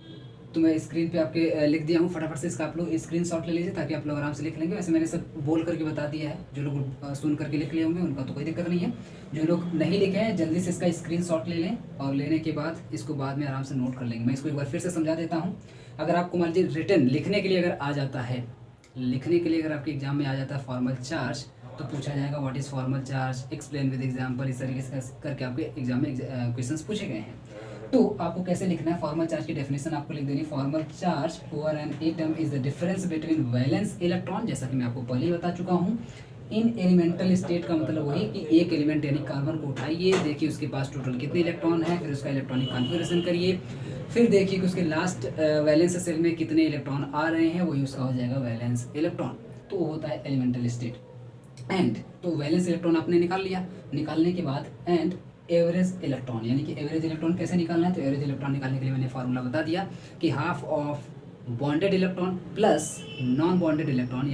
तो मैं स्क्रीन पे आपके लिख दिया हूँ, फटाफट से इसका आप लोग स्क्रीनशॉट ले लीजिए ताकि आप लोग आराम से लिख लेंगे। वैसे मैंने सब बोल करके बता दिया है, जो लोग सुन करके लिख लिए होंगे उनका तो कोई दिक्कत नहीं है। जो लोग नहीं लिखे हैं जल्दी से इसका स्क्रीनशॉट ले लें, और लेने के बाद इसको बाद में आराम से नोट कर लेंगे। मैं इसको एक बार फिर से समझा देता हूँ। अगर आपको मान लीजिए रिटन लिखने के लिए अगर आ जाता है, अगर आपके एग्जाम में आ जाता है फॉर्मल चार्ज, तो पूछा जाएगा what is formal charge, explain with example, इस तरीके से करके आपके एग्जाम में क्वेश्चन पूछे गए हैं। तो आपको कैसे लिखना है, फॉर्मल चार्ज की डेफिनेशन आपको लिख देनी, formal charge over an atom is the difference between valence electron, जैसा कि मैं आपको पहले ही बता चुका हूँ। इन एलिमेंटल स्टेट का मतलब वही कि एक एलिमेंट यानी कार्बन को उठाइए, देखिए उसके पास टोटल कितने इलेक्ट्रॉन है, फिर उसका इलेक्ट्रॉनिक कॉन्फ़िगरेशन करिए, फिर देखिए कि उसके लास्ट वैलेंस सेल में कितने इलेक्ट्रॉन आ रहे हैं, वही उसका हो जाएगा वैलेंस इलेक्ट्रॉन। तो वो होता है एलिमेंटल स्टेट। एंड, तो वैलेंस इलेक्ट्रॉन आपने निकाल लिया, निकालने के बाद एंड एवरेज इलेक्ट्रॉन, यानी कि एवरेज इलेक्ट्रॉन कैसे निकालना है, तो एवरेज इलेक्ट्रॉन निकालने के लिए मैंने फार्मूला बता दिया कि half of bonded electron plus non bonded electron,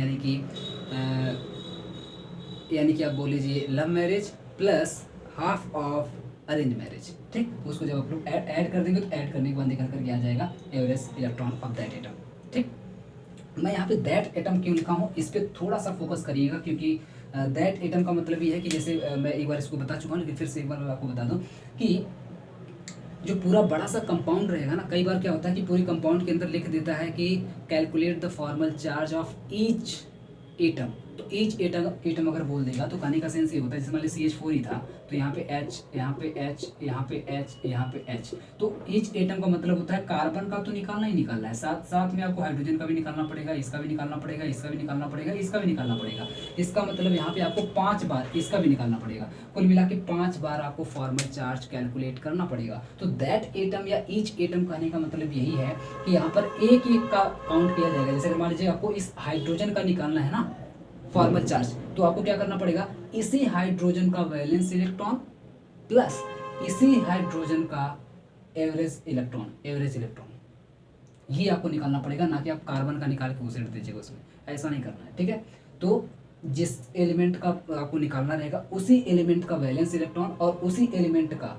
यानी कि आप बोल लीजिए love marriage plus half of arrange marriage. ठीक, उसको जब आप लोग ऐड कर देंगे तो ऐड करने के बाद निकल करके आ जाएगा average electron of that atom. ठीक, मैं यहाँ पे दैट एटम क्यों लिखा हूँ इस पर थोड़ा सा फोकस करिएगा, क्योंकि दैट एटम का मतलब ये है कि जैसे मैं एक बार इसको बता चुका हूँ, लेकिन फिर से एक बार मैं आपको बता दूँ कि जो पूरा बड़ा सा कंपाउंड रहेगा ना, कई बार क्या होता है कि पूरी कंपाउंड के अंदर लिख देता है कि calculate the formal charge of each atom, तो ईच एटम अगर बोल देगा तो कहने का सेंस ये होता है, जैसे मान ली CH4 ही था तो यहाँ पे H, यहाँ पे H, यहाँ पे H, यहाँ पे H, तो ईच एटम का मतलब होता है कार्बन का तो निकालना ही निकालना है, साथ साथ में आपको हाइड्रोजन का भी निकालना पड़ेगा, इसका भी निकालना पड़ेगा, इसका भी निकालना पड़ेगा, इसका भी निकालना पड़ेगा। इसका मतलब यहाँ पे आपको 5 बार इसका भी निकालना पड़ेगा, कुल मिला के 5 बार आपको फॉर्मल चार्ज कैलकुलेट करना पड़ेगा। तो दैट एटम या ईच एटम कहने का मतलब यही है कि यहाँ पर एक एक का काउंट किया जाएगा। जैसे मान लीजिए आपको इस हाइड्रोजन का निकालना है ना फॉर्मल चार्ज, तो आपको क्या करना पड़ेगा, इसी हाइड्रोजन का वैलेंस इलेक्ट्रॉन प्लस इसी हाइड्रोजन का एवरेज इलेक्ट्रॉन ये आपको निकालना पड़ेगा, ना कि आप कार्बन का निकाल के उसे रख दीजिएगा उसमें, ऐसा नहीं करना है। ठीक है, तो जिस एलिमेंट का आपको निकालना रहेगा उसी एलिमेंट का वैलेंस इलेक्ट्रॉन और उसी एलिमेंट का,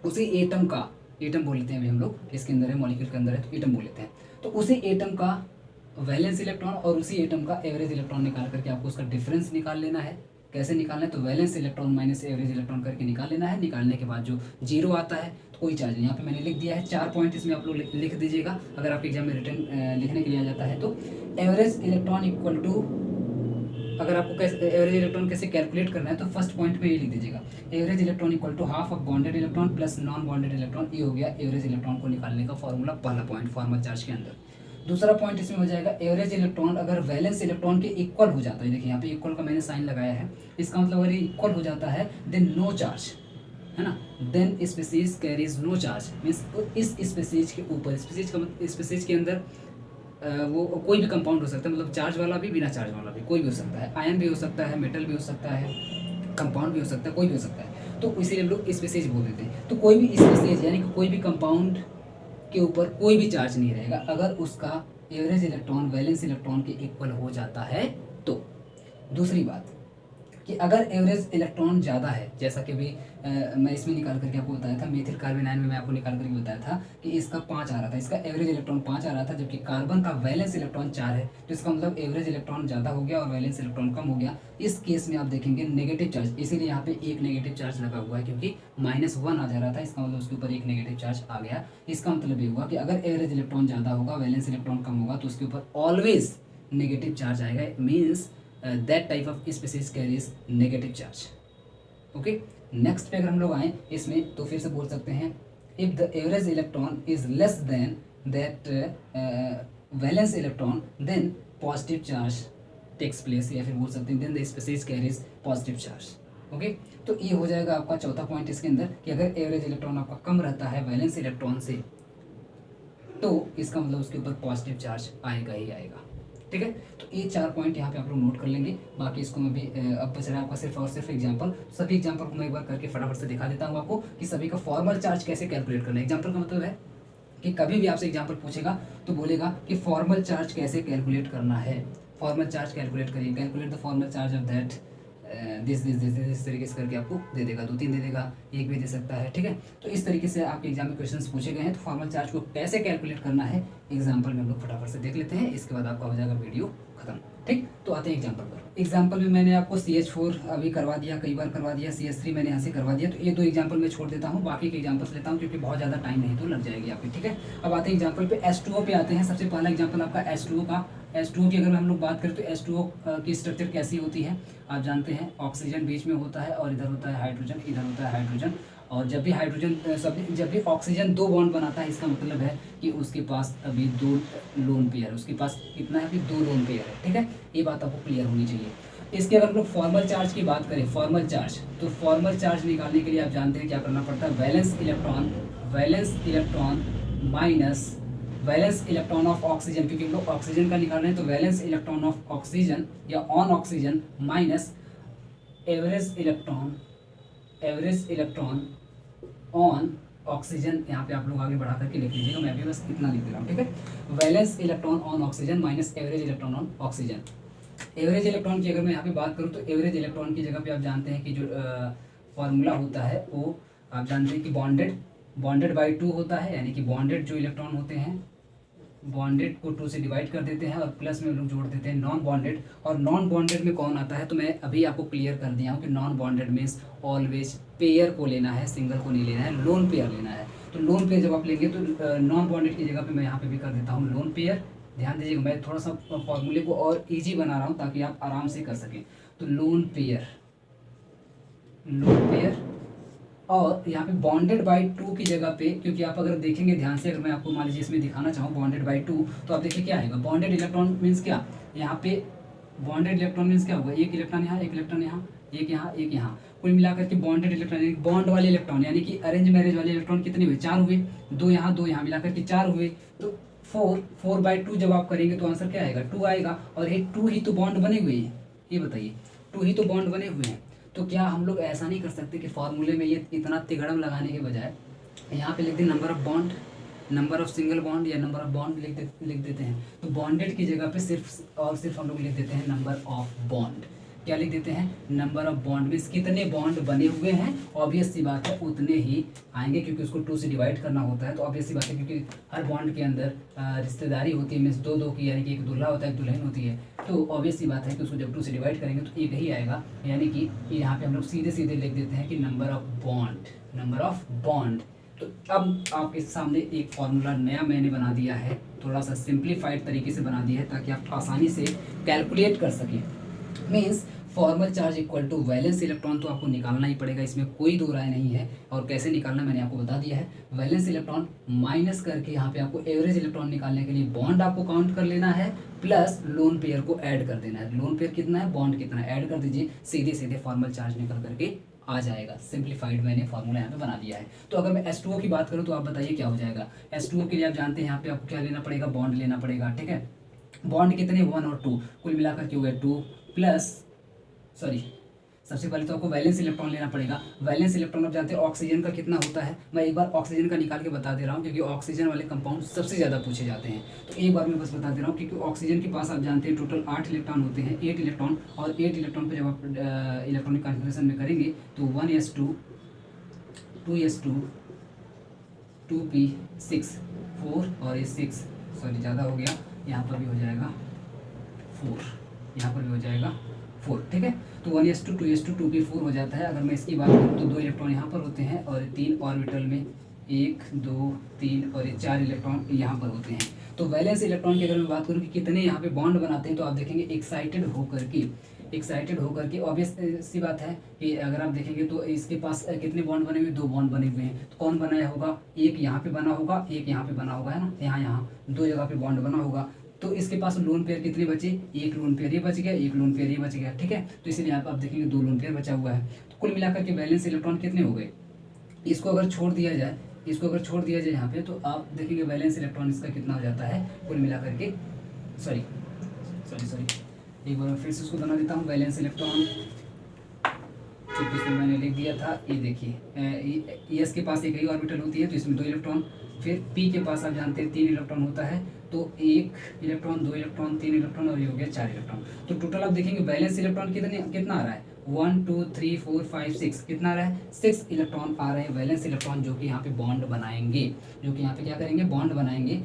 उसी एटम का, एटम बोल लेते हैं अभी हम लोग, इसके अंदर है मॉलिक्यूल के अंदर है तो एटम बोल लेते हैं, तो उसी एटम का वैलेंस इलेक्ट्रॉन और उसी एटम का एवरेज इलेक्ट्रॉन निकाल करके आपको उसका डिफरेंस निकाल लेना है। कैसे निकालना है, तो valence electron minus average electron करके निकाल लेना है। निकालने के बाद जो जीरो आता है तो कोई चार्ज नहीं, यहाँ पे मैंने लिख दिया है 4 पॉइंट, इसमें आप लोग लिख दीजिएगा अगर आपके एग्जाम में रिटर्न लिखने के लिए आ जाता है। तो एवरेज इलेक्ट्रॉन इक्वल टू, अगर आपको कैसे एवरेज इलेक्ट्रॉन कैसे कैलकुलेट करना है तो फर्स्ट पॉइंट में ये लिख दीजिएगा, average electron equal to half of bonded electron plus non bonded electron. ये हो गया एवरेज इलेक्ट्रॉन को निकालने का फॉर्मूला, पहला पॉइंट फॉर्मल चार्ज के अंदर। दूसरा पॉइंट इसमें हो जाएगा, एवरेज इलेक्ट्रॉन अगर वैलेंस इलेक्ट्रॉन के इक्वल हो जाता है, देखिए यहाँ पे इक्वल का मैंने साइन लगाया है, इसका मतलब अगर ये इक्वल हो जाता है देन नो चार्ज, है ना, then species carries no charge, means इस स्पीसीज के ऊपर, स्पीसीज के अंदर वो कोई भी कंपाउंड हो सकता है, मतलब चार्ज वाला भी बिना चार्ज वाला भी कोई भी हो सकता है, आयन भी हो सकता है, मेटल भी हो सकता है, कंपाउंड भी हो सकता है, कोई भी हो सकता है, तो इसीलिए हम लोग स्पीसीज बोल देते हैं। तो कोई भी स्पीसीज यानी कि कोई भी कंपाउंड के ऊपर कोई भी चार्ज नहीं रहेगा अगर उसका एवरेज इलेक्ट्रॉन वैलेंस इलेक्ट्रॉन के इक्वल हो जाता है तो। दूसरी बात कि अगर एवरेज इलेक्ट्रॉन ज़्यादा है, जैसा कि भी मैं इसमें निकाल करके आपको बताया था, मेथिल कार्बन आयन में मैं आपको निकाल करके बताया था कि इसका 5 आ रहा था, इसका एवरेज इलेक्ट्रॉन 5 आ रहा था, जबकि कार्बन का वैलेंस इलेक्ट्रॉन 4 है, तो इसका मतलब एवरेज इलेक्ट्रॉन ज़्यादा हो गया और वैलेंस इलेक्ट्रॉन कम हो गया। इस केस में आप देखेंगे नेगेटिव चार्ज, इसीलिए यहाँ पे एक नेगेटिव चार्ज लगा हुआ है, क्योंकि -1 आ जा रहा था, इसका मतलब उसके ऊपर एक नेगेटिव चार्ज आ गया। इसका मतलब ये हुआ कि अगर एवरेज इलेक्ट्रॉन ज़्यादा होगा, वैलेंस इलेक्ट्रॉन कम होगा, तो उसके ऊपर ऑलवेज नेगेटिव चार्ज आएगा, means that type of species carries negative charge। Okay, next पे अगर हम लोग आए इसमें तो फिर से बोल सकते हैं, if the average electron is less than that valence electron then positive charge takes place, या फिर बोल सकते हैं then the species carries positive charge. Okay, तो ये हो जाएगा आपका चौथा पॉइंट इसके अंदर कि अगर एवरेज इलेक्ट्रॉन आपका कम रहता है वैलेंस इलेक्ट्रॉन से तो इसका मतलब उसके ऊपर पॉजिटिव चार्ज आएगा ही आएगा। ठीक है, तो ये 4 पॉइंट यहाँ पे आप लोग नोट कर लेंगे। बाकी इसको मैं भी अब बच रहा है आपका सिर्फ और सिर्फ एग्जांपल, सभी एग्जांपल को मैं एक बार करके फटाफट से दिखा देता हूँ आपको कि सभी का फॉर्मल चार्ज कैसे कैलकुलेट करना है। एग्जांपल का मतलब है कि कभी भी आपसे एग्जांपल पूछेगा तो बोलेगा कि फॉर्मल चार्ज कैसे कैलकुलेट करना है, फॉर्मल चार्ज कैलकुलेट करिए, calculate the formal charge of that this तरीके से करके आपको दे देगा, 2-3 दे देगा, एक भी दे सकता है। ठीक है, तो इस तरीके से आपके एग्जाम में क्वेश्चंस पूछे गए हैं। तो फॉर्मल चार्ज को कैसे कैलकुलेट करना है एग्जांपल में हम लोग फटाफट से देख लेते हैं, इसके बाद आपका हो जाएगा वीडियो खत्म। ठीक, तो आते हैं एग्जांपल पर। एग्जांपल में मैंने आपको CH4 अभी करवा दिया, कई बार करवा दिया, CH3 मैंने यहाँ से करवा दिया, तो ये 2 एग्जांपल मैं छोड़ देता हूँ, बाकी के एग्जांपल्स लेता हूँ क्योंकि बहुत ज़्यादा टाइम नहीं तो लग जाएगी आपकी। ठीक है, अब आते हैं एग्जांपल पे, H2O पे आते हैं। सबसे पहला एग्जांपल आपका H2O का। H2O की अगर हम लोग बात करें तो H2O की स्ट्रक्चर कैसी होती है आप जानते हैं, ऑक्सीजन बीच में होता है और इधर होता है हाइड्रोजन, इधर होता है हाइड्रोजन, और जब भी ऑक्सीजन 2 बॉन्ड बनाता है इसका मतलब है कि उसके पास अभी 2 लोन पेयर है, उसके पास कितना है, अभी 2 लोन पेयर है। ठीक है, ये बात आपको क्लियर होनी चाहिए। इसके अगर हम लोग फॉर्मल चार्ज की बात करें, फॉर्मल चार्ज, तो फॉर्मल चार्ज निकालने के लिए आप जानते हैं क्या करना पड़ता है, valence electron minus valence electron of oxygen, क्योंकि हम लोग ऑक्सीजन का निकाल रहे हैं तो वैलेंस इलेक्ट्रॉन ऑफ ऑक्सीजन या on oxygen minus average electron on oxygen, यहाँ पे आप लोग आगे बढ़ा करके लिख लीजिएगा, मैं भी बस इतना लिख दे रहा हूँ, ठीक है। Valence electron on oxygen minus average electron on oxygen. Average electron की अगर मैं यहाँ पे बात करूँ तो एवरेज इलेक्ट्रॉन की जगह पे आप जानते हैं कि जो फॉर्मूला होता है वो आप जानते हैं कि बॉन्डेड बाई 2 होता है, यानी कि बॉन्डेड जो इलेक्ट्रॉन होते हैं बॉन्डेड को 2 से डिवाइड कर देते हैं और प्लस में लोग जोड़ देते हैं नॉन बॉन्डेड। और नॉन बॉन्डेड में कौन आता है, तो मैं अभी आपको क्लियर कर दिया हूँ कि non bonded means always pair को लेना है, सिंगल को नहीं लेना है, लोन पेयर लेना है। तो लोन पेयर जब आप लेंगे तो नॉन बॉन्डेड की जगह पे मैं यहाँ पे भी कर देता हूँ लोन पेयर। ध्यान दीजिएगा, मैं थोड़ा सा फॉर्मूले को और ईजी बना रहा हूँ ताकि आप आराम से कर सकें। तो लोन पेयर और यहाँ पे बॉन्डेड बाई 2 की जगह पे, क्योंकि आप अगर देखेंगे ध्यान से, अगर मैं आपको मान लीजिए इसमें दिखाना चाहूँ बॉन्डेड बाई 2, तो आप देखिए क्या आएगा। बॉन्डेड इलेक्ट्रॉन मीन्स क्या, यहाँ पे बॉन्डेड इलेक्ट्रॉन मीन्स क्या होगा, एक इलेक्ट्रॉन यहाँ, एक इलेक्ट्रॉन यहाँ, एक यहाँ, एक यहाँ, कुल मिलाकर के बॉन्डेड इलेक्ट्रॉन बॉन्ड वाले इलेक्ट्रॉन यानी कि अरेंज मैरिज वाले इलेक्ट्रॉन कितने हुए, 4 हुए, 2 यहाँ मिलाकर के 4 हुए। तो 4/2 जब आप करेंगे तो आंसर क्या आएगा, 2 आएगा। और ये 2 ही तो बॉन्ड बने हुए हैं, ये बताइए, 2 ही तो बॉन्ड बने हुए हैं। तो क्या हम लोग ऐसा नहीं कर सकते कि फॉर्मूले में ये इतना तिगड़म लगाने के बजाय यहाँ पे लिख दें number of bond, number of single bond या नंबर ऑफ बॉन्ड लिख देते हैं। तो बॉन्डेड की जगह पे सिर्फ और सिर्फ हम लोग लिख देते हैं नंबर ऑफ बॉन्ड। क्या लिख देते हैं, नंबर ऑफ बॉन्ड मीन्स कितने बॉन्ड बने हुए हैं। ऑब्वियस सी बात है उतने ही आएंगे क्योंकि उसको 2 से डिवाइड करना होता है। तो ऑब्वियस सी बात है क्योंकि हर बॉन्ड के अंदर रिश्तेदारी होती है, मीन्स 2 की, यानी कि एक दूल्हा होता है एक दुल्हन होती है। तो ऑब्वियस सी बात है कि उसको जब 2 से डिवाइड करेंगे तो एक ही आएगा, यानी कि यहाँ पे हम लोग सीधे लिख देते हैं कि नंबर ऑफ बॉन्ड। तो अब आपके सामने एक फॉर्मूला नया मैंने बना दिया है, थोड़ा सा सिंप्लीफाइड तरीके से बना दिया है ताकि आप आसानी से कैलकुलेट कर सकें। Means formal charge equal to valence electron तो आपको निकालना ही पड़ेगा, इसमें कोई दो राय नहीं है। और कैसे निकालना मैंने आपको बता दिया है। वैलेंस इलेक्ट्रॉन माइनस करके यहाँ पे आपको एवरेज इलेक्ट्रॉन निकालने के लिए बॉन्ड आपको काउंट कर लेना है, प्लस लोन पेयर को ऐड कर देना है। लोन पेयर कितना है, बॉन्ड कितना है, ऐड कर दीजिए, सीधे फॉर्मल चार्ज निकल करके आ जाएगा। सिंप्लीफाइड मैंने फॉर्मूला यहाँ पे बना दिया है। तो अगर मैं H2O की बात करूँ तो आप बताइए क्या हो जाएगा। H2O के लिए आप जानते हैं यहाँ पे आपको क्या लेना पड़ेगा, बॉन्ड लेना पड़ेगा, ठीक है। बॉन्ड कितने, 1 और 2, कुल मिलाकर के हो गए 2 प्लस सबसे पहले तो आपको वैलेंस इलेक्ट्रॉन लेना पड़ेगा। वैलेंस इलेक्ट्रॉन आप जानते हैं ऑक्सीजन का कितना होता है, मैं एक बार ऑक्सीजन का निकाल के बता दे रहा हूँ क्योंकि ऑक्सीजन वाले कंपाउंड सबसे ज़्यादा पूछे जाते हैं। तो एक बार मैं बस बता दे रहा हूँ क्योंकि ऑक्सीजन के पास आप जानते हैं टोटल 8 इलेक्ट्रॉन होते हैं, 8 इलेक्ट्रॉन। और 8 इलेक्ट्रॉन पर जब आप इलेक्ट्रॉनिक कॉन्फ़िगरेशन में करेंगे तो 1s2 2s2 2p6 4 और ये 6 ज़्यादा हो गया, यहाँ पर भी हो जाएगा 4, यहाँ पर भी हो जाएगा 4, ठीक है। तो 1s2 2s2 2p4 हो जाता है। अगर मैं इसकी बात करूँ तो 2 इलेक्ट्रॉन यहाँ पर होते हैं और 3 ऑर्बिटल में 1 2 3 और ये 4 इलेक्ट्रॉन यहाँ पर होते हैं। तो वैलेंस इलेक्ट्रॉन की अगर मैं बात करूँ कि कितने यहाँ पे बॉन्ड बनाते हैं तो आप देखेंगे एक्साइटेड होकर के ऑब्वियस सी बात है कि अगर आप देखेंगे तो इसके पास कितने बॉन्ड बने हुए, 2 बॉन्ड बने हुए हैं। तो कौन बनाया होगा, एक यहाँ पे बना होगा, एक यहाँ पे बना होगा, है ना, यहाँ 2 जगह पे बॉन्ड बना होगा। तो इसके पास लोन पेयर कितने बचे, एक लोन पेयर ये बच गया, एक लोन पेयर ये बच गया, ठीक है। तो इसलिए आप देखेंगे 2 लोन पेयर बचा हुआ है। तो कुल मिलाकर के वैलेंस इलेक्ट्रॉन कितने हो गए। इसको अगर छोड़ दिया जाए यहाँ पे तो आप देखेंगे वैलेंस इलेक्ट्रॉन इसका कितना हो जाता है कुल मिलाकर के, सॉरी एक बार फिर से उसको बना देता हूँ। वैलेंस इलेक्ट्रॉन इसमें मैंने लिख दिया था, ये देखिए एस के पास एक ही ऑर्बिटल होती है तो इसमें 2 इलेक्ट्रॉन, फिर पी के पास आप जानते हैं 3 इलेक्ट्रॉन होता है। तो 1 इलेक्ट्रॉन 2 इलेक्ट्रॉन 3 इलेक्ट्रॉन और ये हो गया 4 इलेक्ट्रॉन। तो टोटल आप देखेंगे वैलेंस इलेक्ट्रॉन कितना आ रहा है, 1 2 3 4 5 6, कितना आ रहा है, 6 इलेक्ट्रॉन आ रहे हैं वैलेंस इलेक्ट्रॉन, जो कि यहाँ पे बॉन्ड बनाएंगे, जो कि यहाँ पे क्या करेंगे, बॉन्ड बनाएंगे,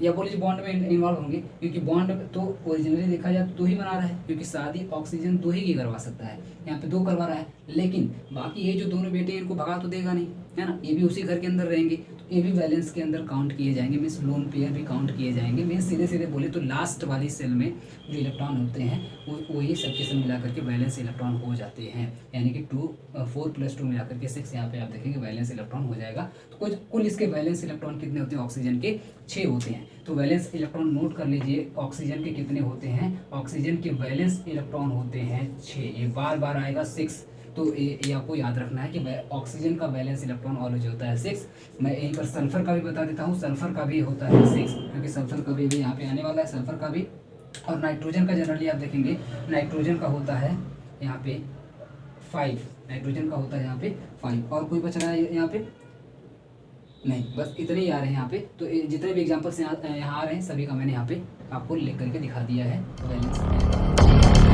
या बोलिए बॉन्ड में इन्वॉल्व होंगे। क्योंकि बॉन्ड तो ओरिजिनली देखा जाए तो 2 ही बना रहा है, क्योंकि शादी ऑक्सीजन 2 ही की करवा सकता है, यहाँ पे 2 करवा रहा है। लेकिन बाकी ये जो दोनों बेटे हैं इनको भगा तो देगा नहीं, है ना, ये भी उसी घर के अंदर रहेंगे, तो ये भी वैलेंस के अंदर काउंट किए जाएंगे, मीन्स लोन पेयर भी काउंट किए जाएंगे। मीन्स सीधे बोले तो लास्ट वाली सेल में जो इलेक्ट्रॉन होते हैं वही सबके सब मिला करके वैलेंस इलेक्ट्रॉन हो जाते हैं, यानी कि 4 + 2 मिला करके 6 यहाँ पे आप देखेंगे वैलेंस इलेक्ट्रॉन हो जाएगा। तो कुल इसके वैलेंस इलेक्ट्रॉन कितने होते हैं, ऑक्सीजन के 6 होते हैं। तो वैलेंस इलेक्ट्रॉन नोट कर लीजिए, ऑक्सीजन के कितने होते हैं, ऑक्सीजन के वैलेंस इलेक्ट्रॉन होते हैं 6, ये बार आएगा 6। तो ये आपको याद रखना है कि ऑक्सीजन का वैलेंस इलेक्ट्रॉन ऑलवेज होता है 6। मैं यहीं पर सल्फर का भी बता देता हूँ, सल्फर का भी होता है 6, क्योंकि सल्फर का भी यहाँ पे आने वाला है, सल्फर का भी। और नाइट्रोजन का जनरली आप देखेंगे नाइट्रोजन का होता है यहाँ पे 5, नाइट्रोजन का होता है यहाँ पे 5, और कोई बच रहा है यहाँ पे नहीं, बस इतने ही आ रहे हैं यहाँ पे। तो जितने भी एग्जाम्पल्स यहाँ आ रहे हैं सभी का मैंने यहाँ पे आपको लिख करके दिखा दिया है।